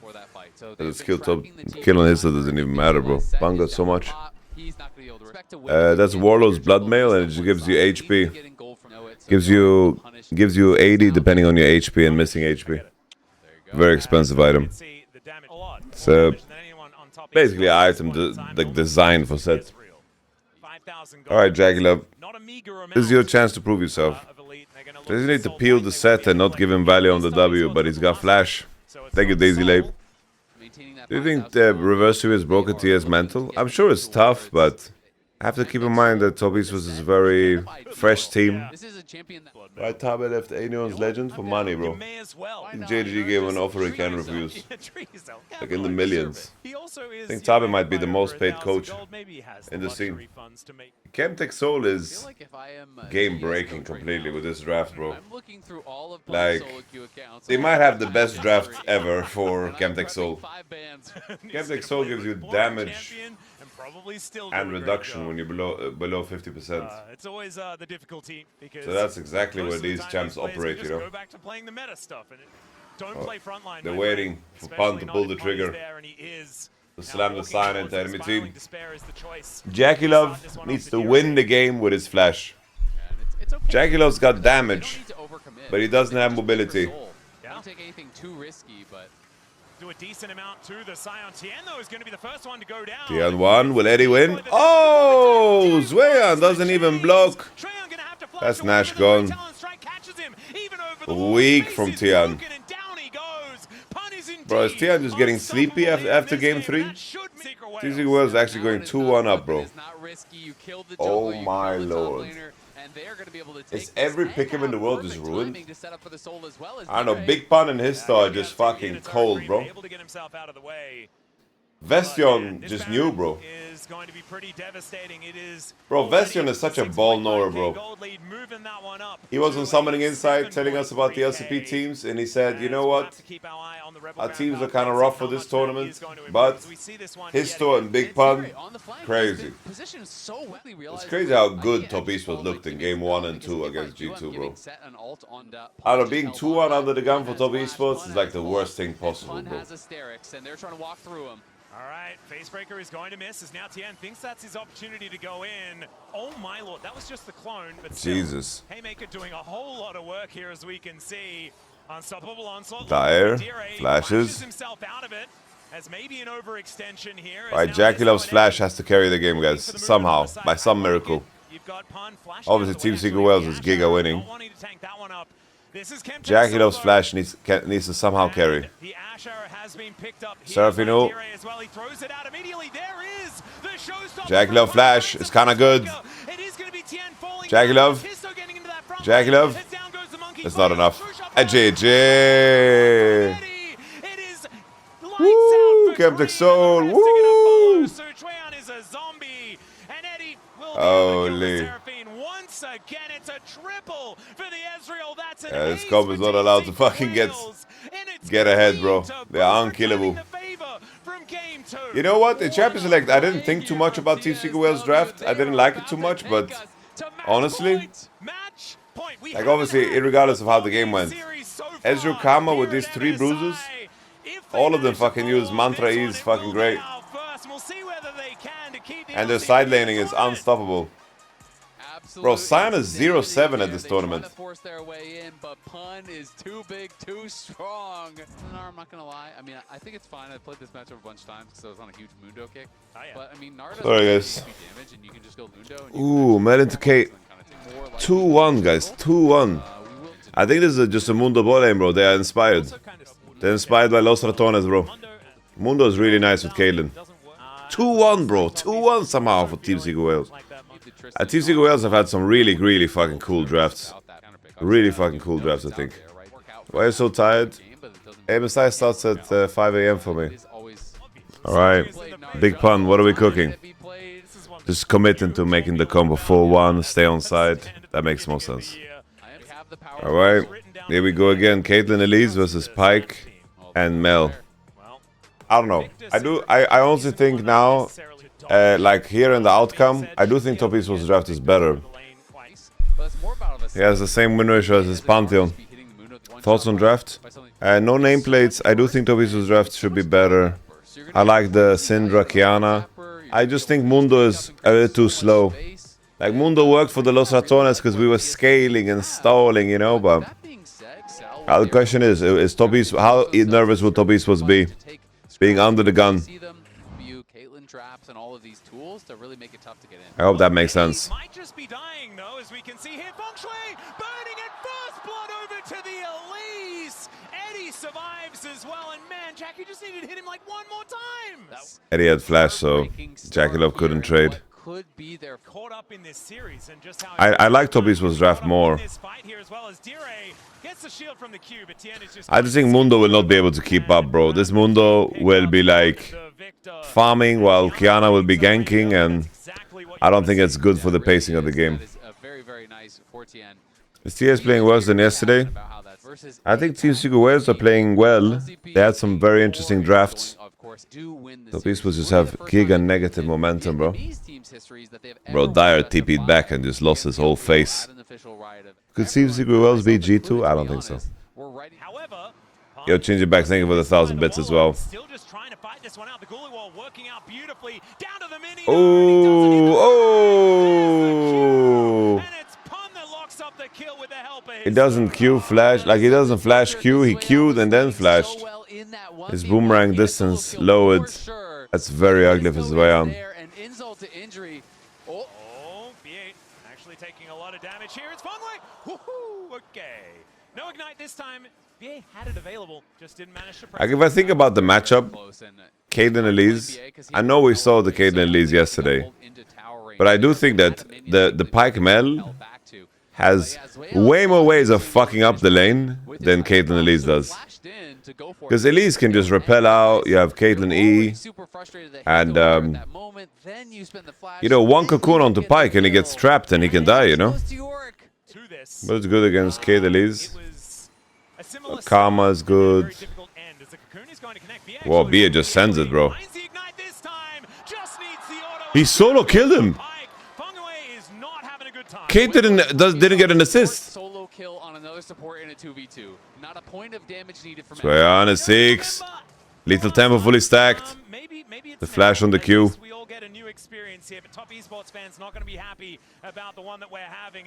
For that fight. So The skill top killing Hizto doesn't even matter, bro. Bang got so much. That's Warlord's Blood Mail, and it just gives you HP. Gives you 80 depending on your HP and missing HP. Very expensive item. So basically, an item like designed for set. All right, JackeyLove, this is your chance to prove yourself. Does he need to peel the set and not give him value on the W, but he's got flash. Thank you, Daisy Lape. Do you think the reverse series broken TS mental? I'm sure it's tough, but I have to keep in mind that Top Esports is a very fresh team. Right, Tabe left Anion's Legend for money, bro. JDG gave an offer he can refuse. Like in the millions. I think Tabe might be the most paid coach in the scene. Chemtech Soul is game breaking completely with this draft, bro. Like, they might have the best draft ever for Chemtech Soul. Chemtech Soul gives you damage and reduction when you're below 50%. It's always the difficulty because so that's exactly where these champs operate, you know. Go back to playing the meta stuff and don't play frontline. They're waiting for Pun to pull the trigger to slam the sign into enemy team. JackeyLove needs to win the game with his flash. JackeyLove's got damage, but he doesn't have mobility. Don't take anything too risky, but do a decent amount to the Scion. Tian, though, is going to be the first one to go down. Tian won. Will Eddie win? Oh, Zuian doesn't even block. That's Nash gone. Weak from Tian. Bro, is Tian just getting sleepy after game 3? TC World's actually going 2-1 up, bro. Oh my lord. Is every pick'em in the world just ruined? I don't know, Big Pun and Hizto are just fucking cold, bro. Vestion just knew, bro. Bro, Vestion is such a ball knower, bro. He was on Summoning Insight telling us about the LCP teams, and he said, you know what? Our teams are kind of rough for this tournament, but Hizto and Big Pun, crazy. It's crazy how good Top Esports looked in game 1 and 2 against G2, bro. I don't know, being 2-1 under the gun for Top Esports is like the worst thing possible, bro. Alright, Facebreaker is going to miss as now Tian thinks that's his opportunity to go in. Oh my lord, that was just the clone, but still, Jesus. Haymaker doing a whole lot of work here as we can see. Unstoppable onslaught. Dire, flashes. Himself out of it as maybe an overextension here. Alright, JackeyLove's flash has to carry the game, guys. Somehow, by some miracle. Obviously, Team Secret Wales is Giga winning. JackeyLove's flash needs to somehow carry. Serafino. JackeyLove flash is kind of good. JackeyLove. JackeyLove. It's not enough. A GG. Woo! Chemtech Soul. Woo! Holy. Once again, it's a triple for the Ezreal. That's an this comp is not allowed to fucking get ahead, bro. They are unkillable. You know what? In Champions Select, I didn't think too much about Team Secret Wales draft. I didn't like it too much, but honestly, like obviously, irregardless of how the game went, Ezreal Karma with these 3 bruises, all of them fucking use Mantra E is fucking great. And their side laning is unstoppable. Bro, Sion is 0-7 at this tournament. Force their way in, but Pun is too big, too strong. I'm not gonna lie. I mean, I think it's fine. I played this matchup a bunch of times because I was on a huge Mundo kick. But I mean, Naruto sorry, guys. damage, and you can just go Lundo. Ooh, met into Kate. 2-1, guys. 2-1. I think this is just a Mundo ball aim, bro. They are inspired. They're inspired by Los Ratones, bro. Mundo is really nice with Caitlyn. 2-1, bro. 2-1 somehow for Team Secret Wales. Team Secret Wales have had some really fucking cool drafts. Really fucking cool drafts, I think. Why are you so tired? MSI starts at 5 AM for me. Alright. Big pun, what are we cooking? Just committing to making the combo 4-1, stay on side. That makes more sense. Alright. Here we go again. Caitlyn Elise versus Pyke and Mel. I don't know. I honestly think now, like here in the outcome, I do think Top Esports draft is better. He has the same win ratio as his Pantheon. Thoughts on draft? No nameplates. I do think Top Esports draft should be better. I like the Syndra Kiana. I just think Mundo is a little too slow. Like Mundo worked for the Los Ratones because we were scaling and stalling, you know, but the question is Top Esports, how nervous will Top Esports be being under the gun? I hope that makes sense. Might just be dying though, as we can see here. Fengyue burning at first blood over to the Elise. Eddie survives as well, and man, Jackie just needed to hit him like one more time. Eddie had flash, so JackeyLove couldn't trade. I like Top Esports draft more. I just think Mundo will not be able to keep up, bro. This Mundo will be like farming while Kiana will be ganking, and I don't think it's good for the pacing of the game. Is TS playing worse than yesterday? I think Team Secret Wales are playing well. They had some very interesting drafts. Top Esports just have giga negative momentum, bro. Bro, Dyer TP'd back and just lost his whole face. Could Team Secret Wales be G2? I don't think so. Yo, change it back. Thank you for the 1,000 bits as well. Oh! He doesn't Q flash, like he doesn't flash Q, he Q'd and then flashed. His boomerang distance lowered. That's very ugly for Zuian. Oh, B8 actually taking a lot of damage here. It's Fengyue. Woohoo! Okay. No ignite this time. B8 had it available, just didn't manage to press. Like if I think about the matchup, Caitlyn Elise, I know we saw the Caitlyn Elise yesterday, but I do think that the Pyke Mel has way more ways of fucking up the lane than Caitlyn Elise does. Because Elise can just repel out, you have Caitlyn E, and you know, one cocoon onto Pyke and he gets trapped and he can die, you know? But it's good against Kate Elise. Karma is good. Whoa, Bia just sends it, bro. He solo killed him. Kate didn't get an assist. Solo kill on another support in a 2v2. Not a point of damage needed from Zuian is 6. Lethal tempo fully stacked. The flash on the Q.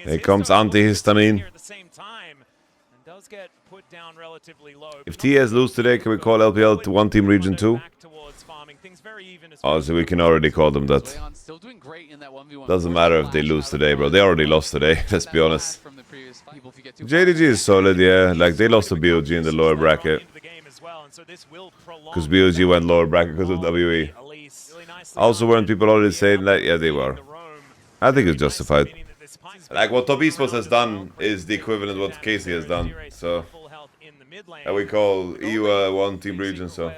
Here comes antihistamine. If TS lose today, can we call LPL to one team region 2? Oh, so we can already call them that. Doesn't matter if they lose today, bro. They already lost today, let's be honest. JDG is solid, yeah. Like, they lost to BOG in the lower bracket. Because BOG went lower bracket because of WE. Also, weren't people already saying that? Yeah, they were. I think it's justified. Like, what Top Esports has done is the equivalent of what Casey has done. So, and we call EU one team region, so.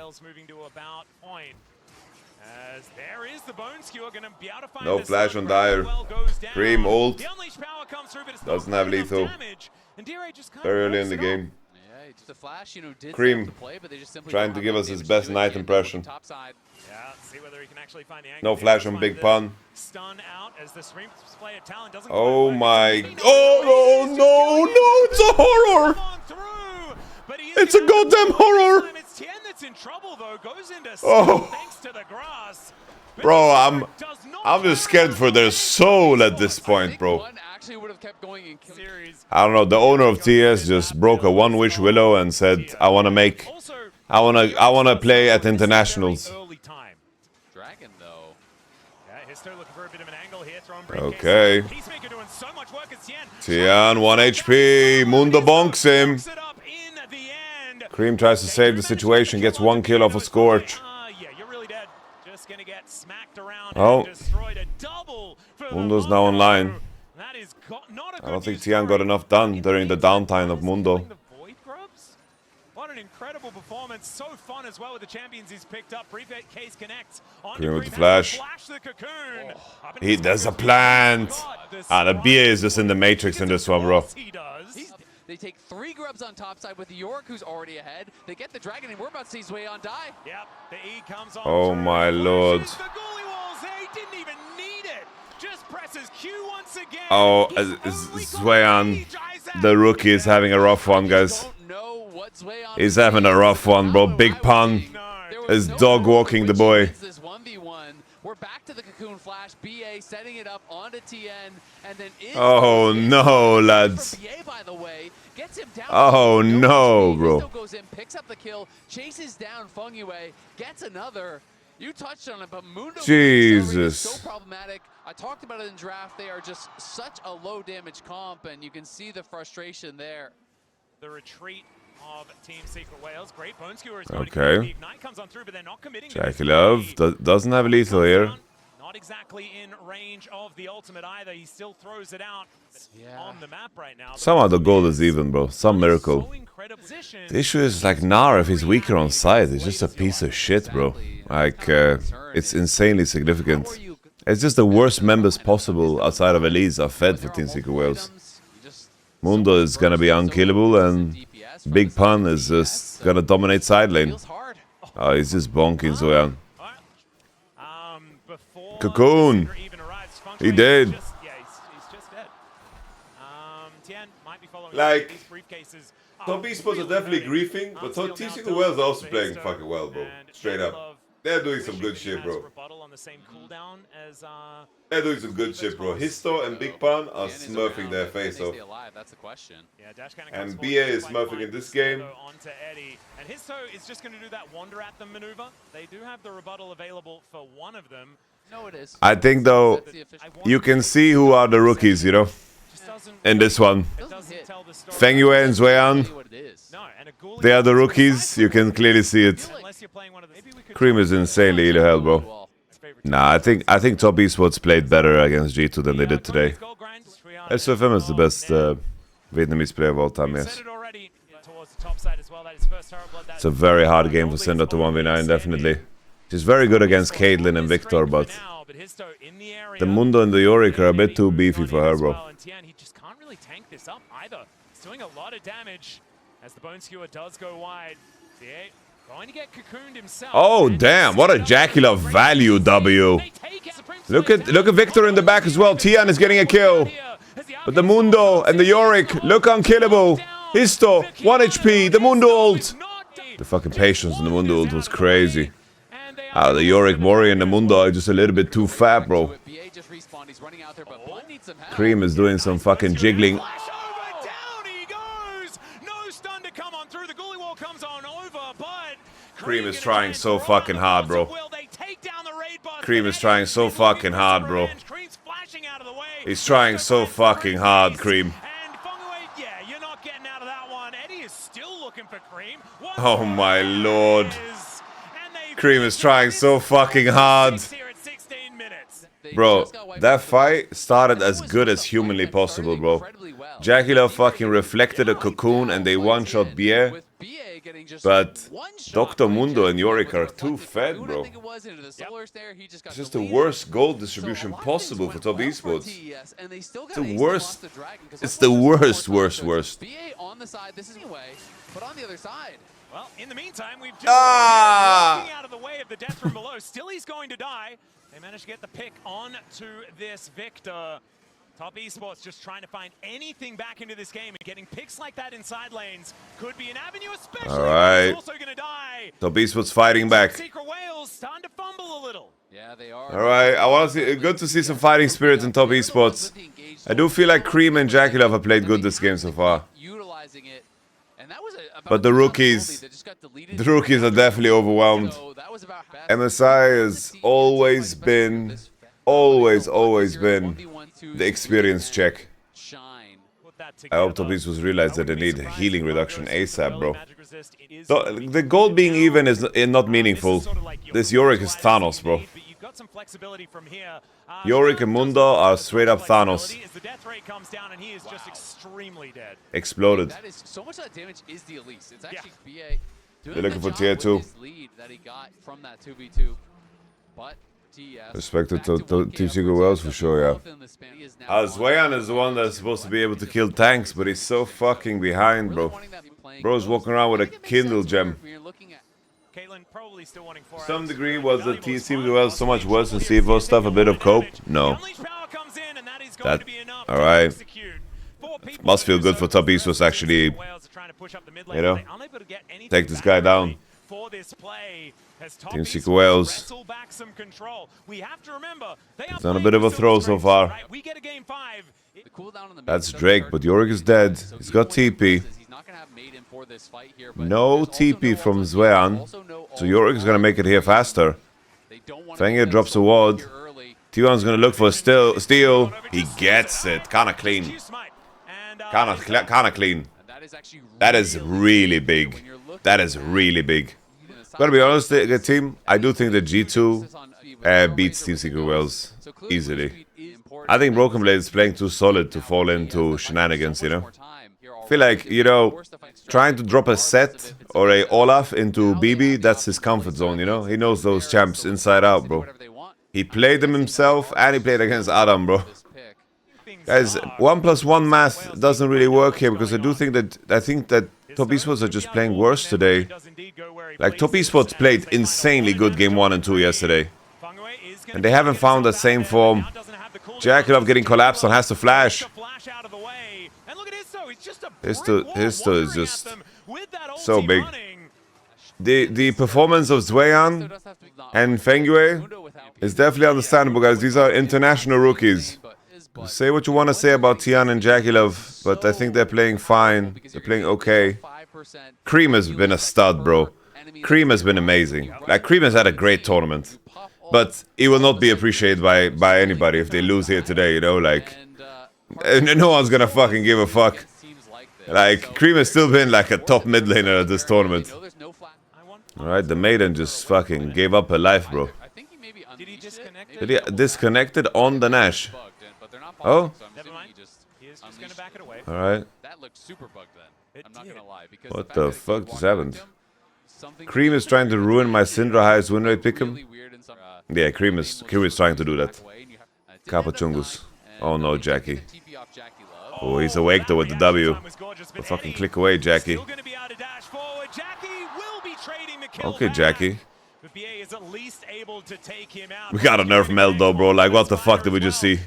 No flash on Dyer. Creme ult. Doesn't have lethal. Very early in the game. Creme trying to give us his best night impression. No flash on Big Pun. Oh my. Oh no, no, it's a horror! It's a goddamn horror! Oh. Bro, I'm just scared for their soul at this point, bro. I don't know, the owner of TS just broke a one-wish willow and said, I wanna play at internationals. Hizto looking for a bit of an Okay. Tian, 1 HP. Mundo bonks him. Creme tries to save the situation, gets 1 kill off a Scorch. Oh. Mundo's now online. I don't think Tian got enough done during the downtime of Mundo. What an incredible performance. So fun as well with the champions he's picked up. Briefcase connects on Creme with the flash. There's a plant. The BA is just in the matrix in this one, bro. They take 3 grubs on top side with the York, who's already ahead. They get the dragon, and we're about to see Zuian die. Yep, the E comes on. Oh my lord. The goalie walls, he didn't even need it. Just presses Q once again. Oh, Zuian, the rookie, is having a rough one, guys. He's having a rough one, bro. Big pun. Is dog walking the boy. We're back to the cocoon flash. BA setting it up onto Tian, and then oh no, lads. BA, by the way, gets him down. Oh no, bro. Hizto goes in, picks up the kill, chases down Fengyue, gets another. You touched on it, but Mundo Jesus is so problematic. I talked about it in draft. They are just such a low damage comp, and you can see the frustration there. The retreat of Team Secret Whales. Great bone skewer is going to Okay. ignite comes on through, but they're not committing. JackeyLove doesn't have lethal here. Not exactly in range of the ultimate either. He still throws it out on the map right now. Somehow the goal is even, bro. Some miracle. The issue is like Gnar, if he's weaker on side, he's just a piece of shit, bro. Like, it's insanely significant. It's just the worst members possible outside of Elise are fed for Team Secret Whales. Mundo is gonna be unkillable, and Big Pun is just gonna dominate side lane. Oh, he's just bonking Zuian. Cocoon! He did. Like, Top Esports are definitely griefing, but Team Secret Whales are also playing fucking well, bro. Straight up. They're doing some good shit, bro. They're doing some good shit, bro. Hizto and Big Pun are smurfing their face off. And BA is smurfing in this game. And Hizto is just going to do that wander at them maneuver. They do have the rebuttal available for one of them. No, it is. I think, though, you can see who are the rookies, you know, in this one. Fengyue and Zuian, they are the rookies. You can clearly see it. Creme is insanely ill hell, bro. Nah, I think Top Esports played better against G2 than they did today. SFM is the best Vietnamese player of all time, yes. It's a very hard game for Cinder to 1v9, definitely. She's very good against Caitlyn and Victor, but the Mundo and the Yorick are a bit too beefy for her, bro. He just can't really tank this up either. He's doing a lot of damage as the bone skewer does go wide. Going to get cocooned himself. Oh damn! What a JackeyLove value W. Look at Victor in the back as well. Tian is getting a kill, but the Mundo and the Yorick look unkillable. Hizto 1 HP. The Mundo ult. The fucking patience in the Mundo ult was crazy. The Yorick Warrior and the Mundo are just a little bit too fat, bro. Creme is doing some fucking jiggling. Creme is trying so fucking hard, bro. Creme is trying so fucking hard, bro. He's trying so fucking hard, Creme. Oh my lord. Creme is trying so fucking hard. Bro, that fight started as good as humanly possible, bro. JackeyLove fucking reflected a cocoon and they one-shot BA. But Dr. Mundo and Yorick are too fed, bro. It's just the worst gold distribution possible for Top Esports. It's the worst. It's the worst. But on the other side, well, in the meantime, we've just walking out of the way of the death from below. Still, he's going to die. They managed to get the pick on to this Victor. Top Esports just trying to find anything back into this game, and getting picks like that in side lanes could be an avenue, especially. All right. He's also going to die. Top Esports fighting back. Secret Whales starting to fumble a little. Yeah, they are. All right, I want to see. Good to see some fighting spirit in Top Esports. I do feel like Creme and JackeyLove have played good this game so far. Utilizing it. But the rookies are definitely overwhelmed. MSI has always been always been the experience check. I hope top esports realize that they need healing reduction ASAP, bro. The gold being even is not meaningful. This Yorick is Thanos, bro. Yorick and Mundo are straight up Thanos. Exploded. They're looking for tier 2. Respect to TCG Wells for sure, yeah. Zuian is the one that's supposed to be able to kill tanks, but he's so fucking behind, bro. Bro's walking around with a Kindle gem. To some degree, was the TCG Wells so much worse than CFO stuff? A bit of cope? No. That, alright. Must feel good for top esports actually, you know, take this guy down. Team Secret Wales. He's done a bit of a throw so far. That's Drake, but Yorick is dead. He's got TP. No TP from Zuian. So Yorick is gonna make it here faster. Fengyue drops a ward. Tian's gonna look for a steal. He gets it. Kinda clean. Kinda clean. That is really big. That is really big. Gotta be honest, team, I do think that G2 beats Team Secret Wales easily. I think Broken Blade is playing too solid to fall into shenanigans, you know? I feel like, you know, trying to drop a set or a Olaf into BB, that's his comfort zone, you know? He knows those champs inside out, bro. He played them himself and he played against Adam, bro. Guys, 1+1 math doesn't really work here because I think that top esports are just playing worse today. Like, top esports played insanely good game 1 and 2 yesterday. And they haven't found that same form. JackeyLove getting collapsed on, has to flash. Hizto is just so big. The performance of Zuian and Fengyue is definitely understandable, guys. These are international rookies. Say what you want to say about Tian and JackeyLove, but I think they're playing fine. They're playing okay. Creme has been a stud, bro. Creme has been amazing. Like, Creme has had a great tournament. But it will not be appreciated by anybody if they lose here today, you know? Like, no one's gonna fucking give a fuck. Like, Creme has still been like a top mid laner at this tournament. Alright, the maiden just fucking gave up her life, bro. Did he disconnected on the Nash? Oh? Alright. What the fuck just happened? Creme is trying to ruin my Syndra highest win rate pick'em. Yeah, Creme is trying to do that. Kapachungus. Oh no, Jackie. Oh, he's awake though with the W. But fucking click away, Jackie. Okay, Jackie. We got a nerf meld though, bro. Like, what the fuck did we just see?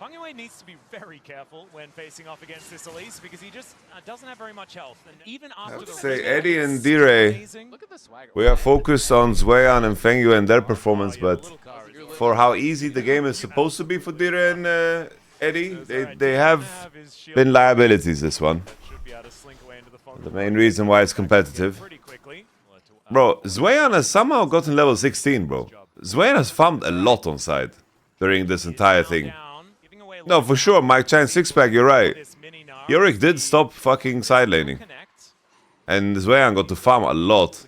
Fengyue needs to be very careful when facing off against this Elise because he just doesn't have very much health. And even after the say Eddie and Dire, we are focused on Zuian and Fengyue and their performance, but for how easy the game is supposed to be for Dire and Eddie, they have been liabilities this one. The main reason why it's competitive. Bro, Zuian has somehow gotten level 16, bro. Zuian has farmed a lot on side during this entire thing. No, for sure, Mike Chan 6-pack, you're right. Yorick did stop fucking side laning. And Zuian got to farm a lot.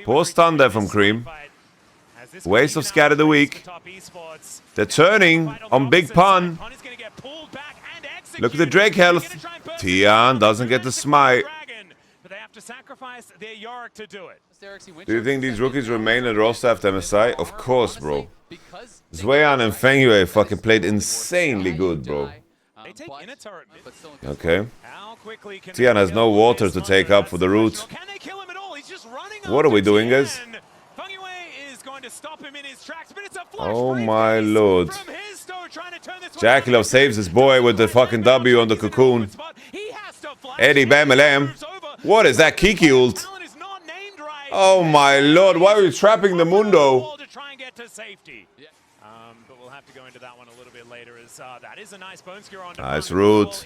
Poor stun there from Creme. Waste of Scatter the Weak. They're turning on Big Pun. Look at the Drake health. Tian doesn't get the smite. Do you think these rookies remain at roster after MSI? Of course, bro. Zuian and Fengyue fucking played insanely good, bro. Okay. Tian has no water to take up for the root. What are we doing, guys? Oh my lord. JackeyLove saves his boy with the fucking W on the cocoon. Eddie Bam. What is that Kiki ult? Oh my lord, why are we trapping the Mundo? Nice root.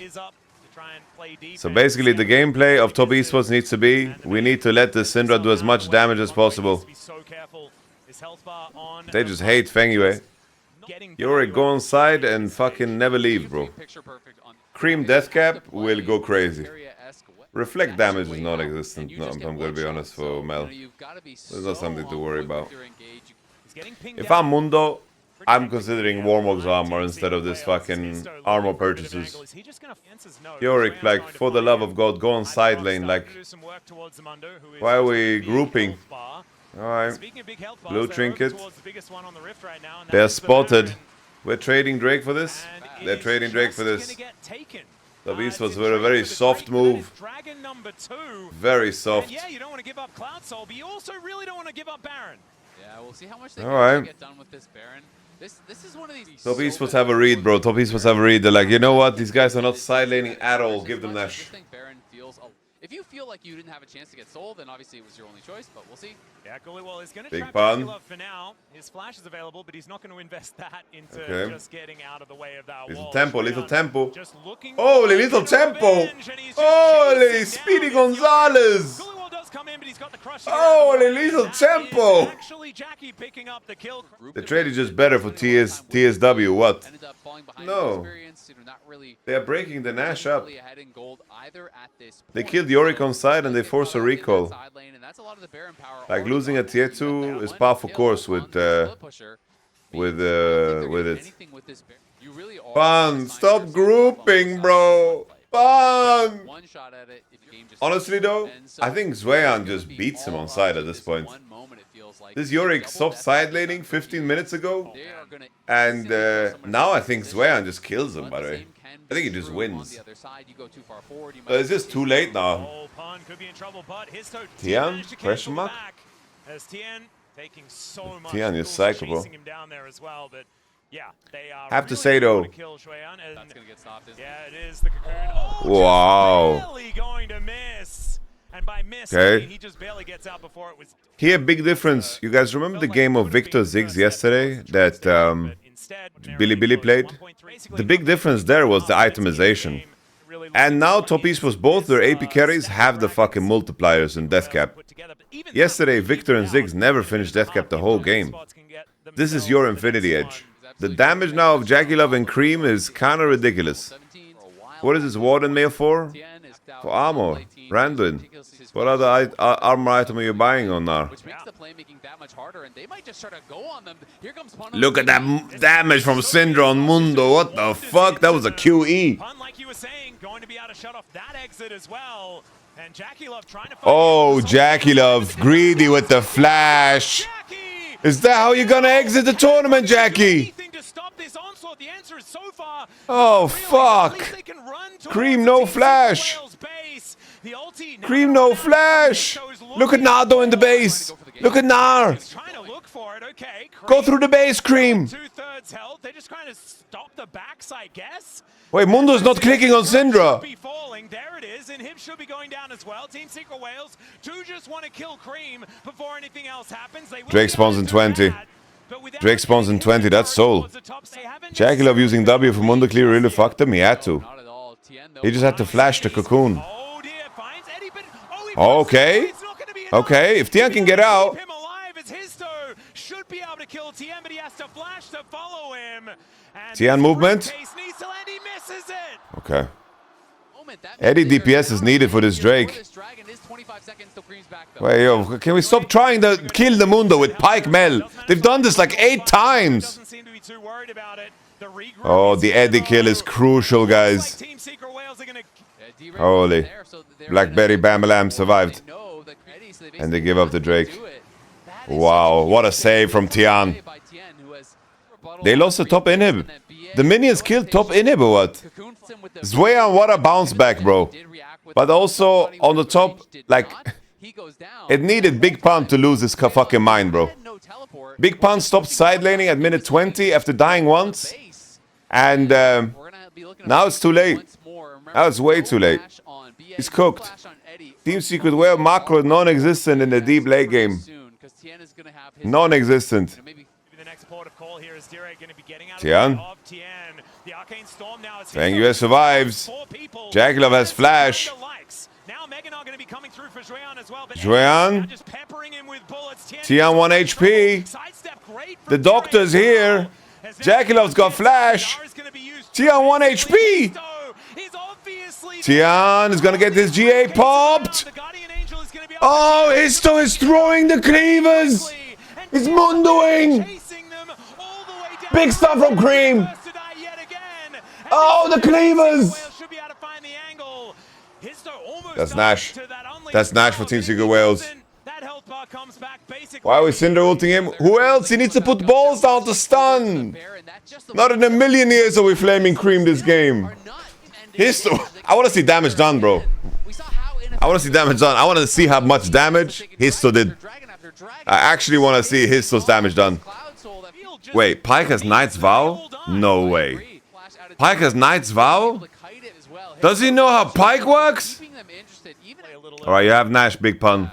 So basically the gameplay of top esports needs to be, we need to let the Syndra do as much damage as possible. They just hate Fengyue. Yorick go on side and fucking never leave, bro. Creme Deathcap will go crazy. Reflect damage is non-existent, no, I'm gonna be honest for Mel. There's not something to worry about. If I'm Mundo, I'm considering Warmog's armor instead of this fucking armor purchases. Yorick, like, for the love of God, go on side lane, like, why are we grouping? Alright, blue trinket. They're spotted. We're trading Drake for this? They're trading Drake for this. The Beast was a very soft move. Very soft. Yeah, you don't want to give up Cloud Soul, but you also really don't want to give up Baron. Yeah, we'll see how much they can get done with this Baron. This is one of these. Top Esports have a read, bro. Top Esports have a read. They're like, you know what? These guys are not side laning at all. Give them Nash. If you feel like you didn't have a chance to get sold, then obviously it was your only choice, but we'll see. Yeah, well, he's going to Big trap pun. JackeyLove for now. His flash is available, but he's not going to invest that into just getting out of the way of that wall. Little tempo. Holy little tempo. Holy Speedy Gonzalez. Holy little tempo. Actually, Jackie picking up the kill. The trade is just better for TSW. What? No. They are breaking the Nash up. They killed Yorick on side and they force a recall. Like losing a tier 2 is par for course with it. Fun, stop grouping, bro. Fun. Honestly though, I think Zuian just beats him on side at this point. This Yorick stopped side laning 15 minutes ago, and now I think Zuian just kills him, by the way. I think he just wins. It's just too late now. Tian? Question mark? Tian, you're psycho, bro. Have to say though. Wow. Okay. Here, big difference. You guys remember the game of Victor Ziggs yesterday that Bilibili played? The big difference there was the itemization. And now Top Esports, both their AP carries have the fucking multipliers in Deathcap. Yesterday, Victor and Ziggs never finished Deathcap the whole game. This is your Infinity Edge. The damage now of JackeyLove and Creme is kinda ridiculous. What is this Warden Mail for? For armor. Randuin. What other armor item are you buying on now? Look at that damage from Syndra on Mundo. What the fuck? That was a QE. Oh, JackeyLove. Greedy with the flash. Is that how you're gonna exit the tournament, Jackie? Oh, fuck. Creme, no flash. Creme, no flash. Look at Nardo in the base. Look at Nar. Go through the base, Creme. Wait, Mundo's not clicking on Syndra. There it is, and Hib should be going down as well. Team Secret Wales do just want to kill Creme before anything else happens. Drake spawns in 20. Drake spawns in 20, that's Soul. JackeyLove using W for Mundo clear really fucked him. He had to. He just had to flash the cocoon. Okay. Okay, if Tian can get out. Should be able to kill Tian, but he has to flash to follow him. Tian movement. Okay. Eddie DPS is needed for this Drake. Wait, yo, can we stop trying to kill the Mundo with Pike Mel? They've done this like 8 times. Oh, the Eddie kill is crucial, guys. Holy. Blackberry Bamalam survived. And they give up the Drake. Wow, what a save from Tian. They lost the top inhib. The minions killed top inhib or what? Zuian, what a bounce back, bro. But also, on the top, like, it needed Big Pun to lose his fucking mind, bro. Big Pun stopped side laning at minute 20 after dying once. And now it's too late. Now it's way too late. He's cooked. Team Secret Whale macro non-existent in the deep late game. Non-existent. Tian. Fengyue survives. JackeyLove has flash. Zuian. Tian 1 HP. The doctor's here. JackeyLove's got flash. Tian 1 HP. Tian is gonna get this GA popped. Oh, Hizto is throwing the cleavers. He's mundoing. Big stuff from Creme. Oh, the cleavers. That's Nash. That's Nash for Team Secret Wales. Why are we Cinder ulting him? Who else? He needs to put balls down to stun. Not in a million years are we flaming Creme this game. Hizto. I want to see damage done, bro. I want to see damage done. I want to see how much damage Hizto did. I actually want to see Hizto's damage done. Wait, Pyke has Knight's Vow? No way. Pyke has Knight's Vow? Does he know how Pyke works? Alright, you have Nash, big pun.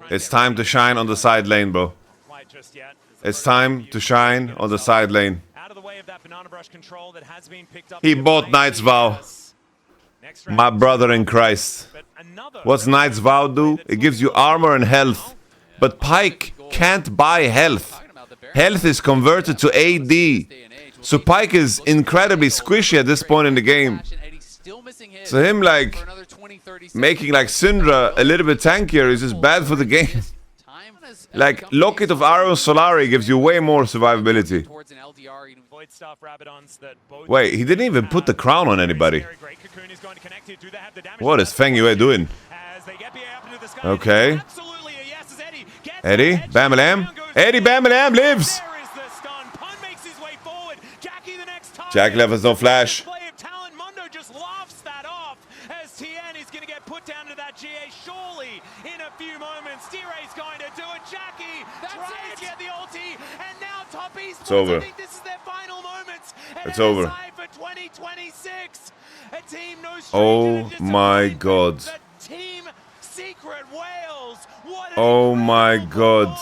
It's time to shine on the side lane, bro. It's time to shine on the side lane. He bought Knight's Vow. My brother in Christ. What's Knight's Vow do? It gives you armor and health. But Pyke can't buy health. Health is converted to AD. So Pyke is incredibly squishy at this point in the game. So him like making like Syndra a little bit tankier is just bad for the game. Like Locket of Arrow Solari gives you way more survivability. Wait, he didn't even put the crown on anybody. What is Fengyue doing? Okay. Eddie, Bamalam. Eddie Bamalam lives. JackeyLove has no flash. It's over. It's over. Oh my god. Oh my god.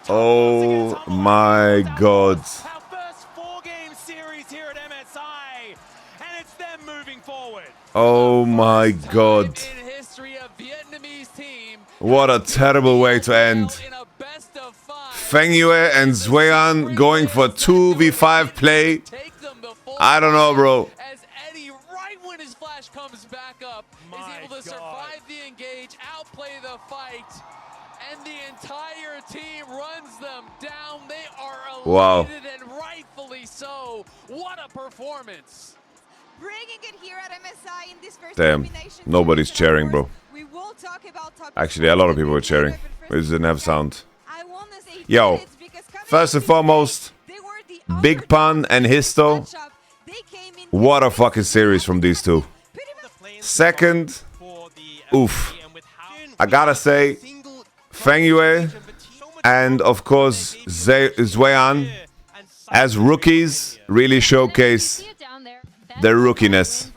Oh my god. Oh my god. What a terrible way to end. Fengyue and Zuian going for 2v5 play. I don't know, bro. As Eddie, right when his flash comes back up, is able to survive the engage, outplay the fight, and the entire team runs them down. They are eliminated, and rightfully so. What a performance. Bringing it here at MSI in this first elimination. Nobody's cheering, bro. Actually, a lot of people were cheering. We just didn't have sound. Yo, first and foremost, Big Pun and Hizto. What a fucking series from these two. Second, oof. I gotta say, Fengyue and of course Zuian as rookies really showcase their rookiness.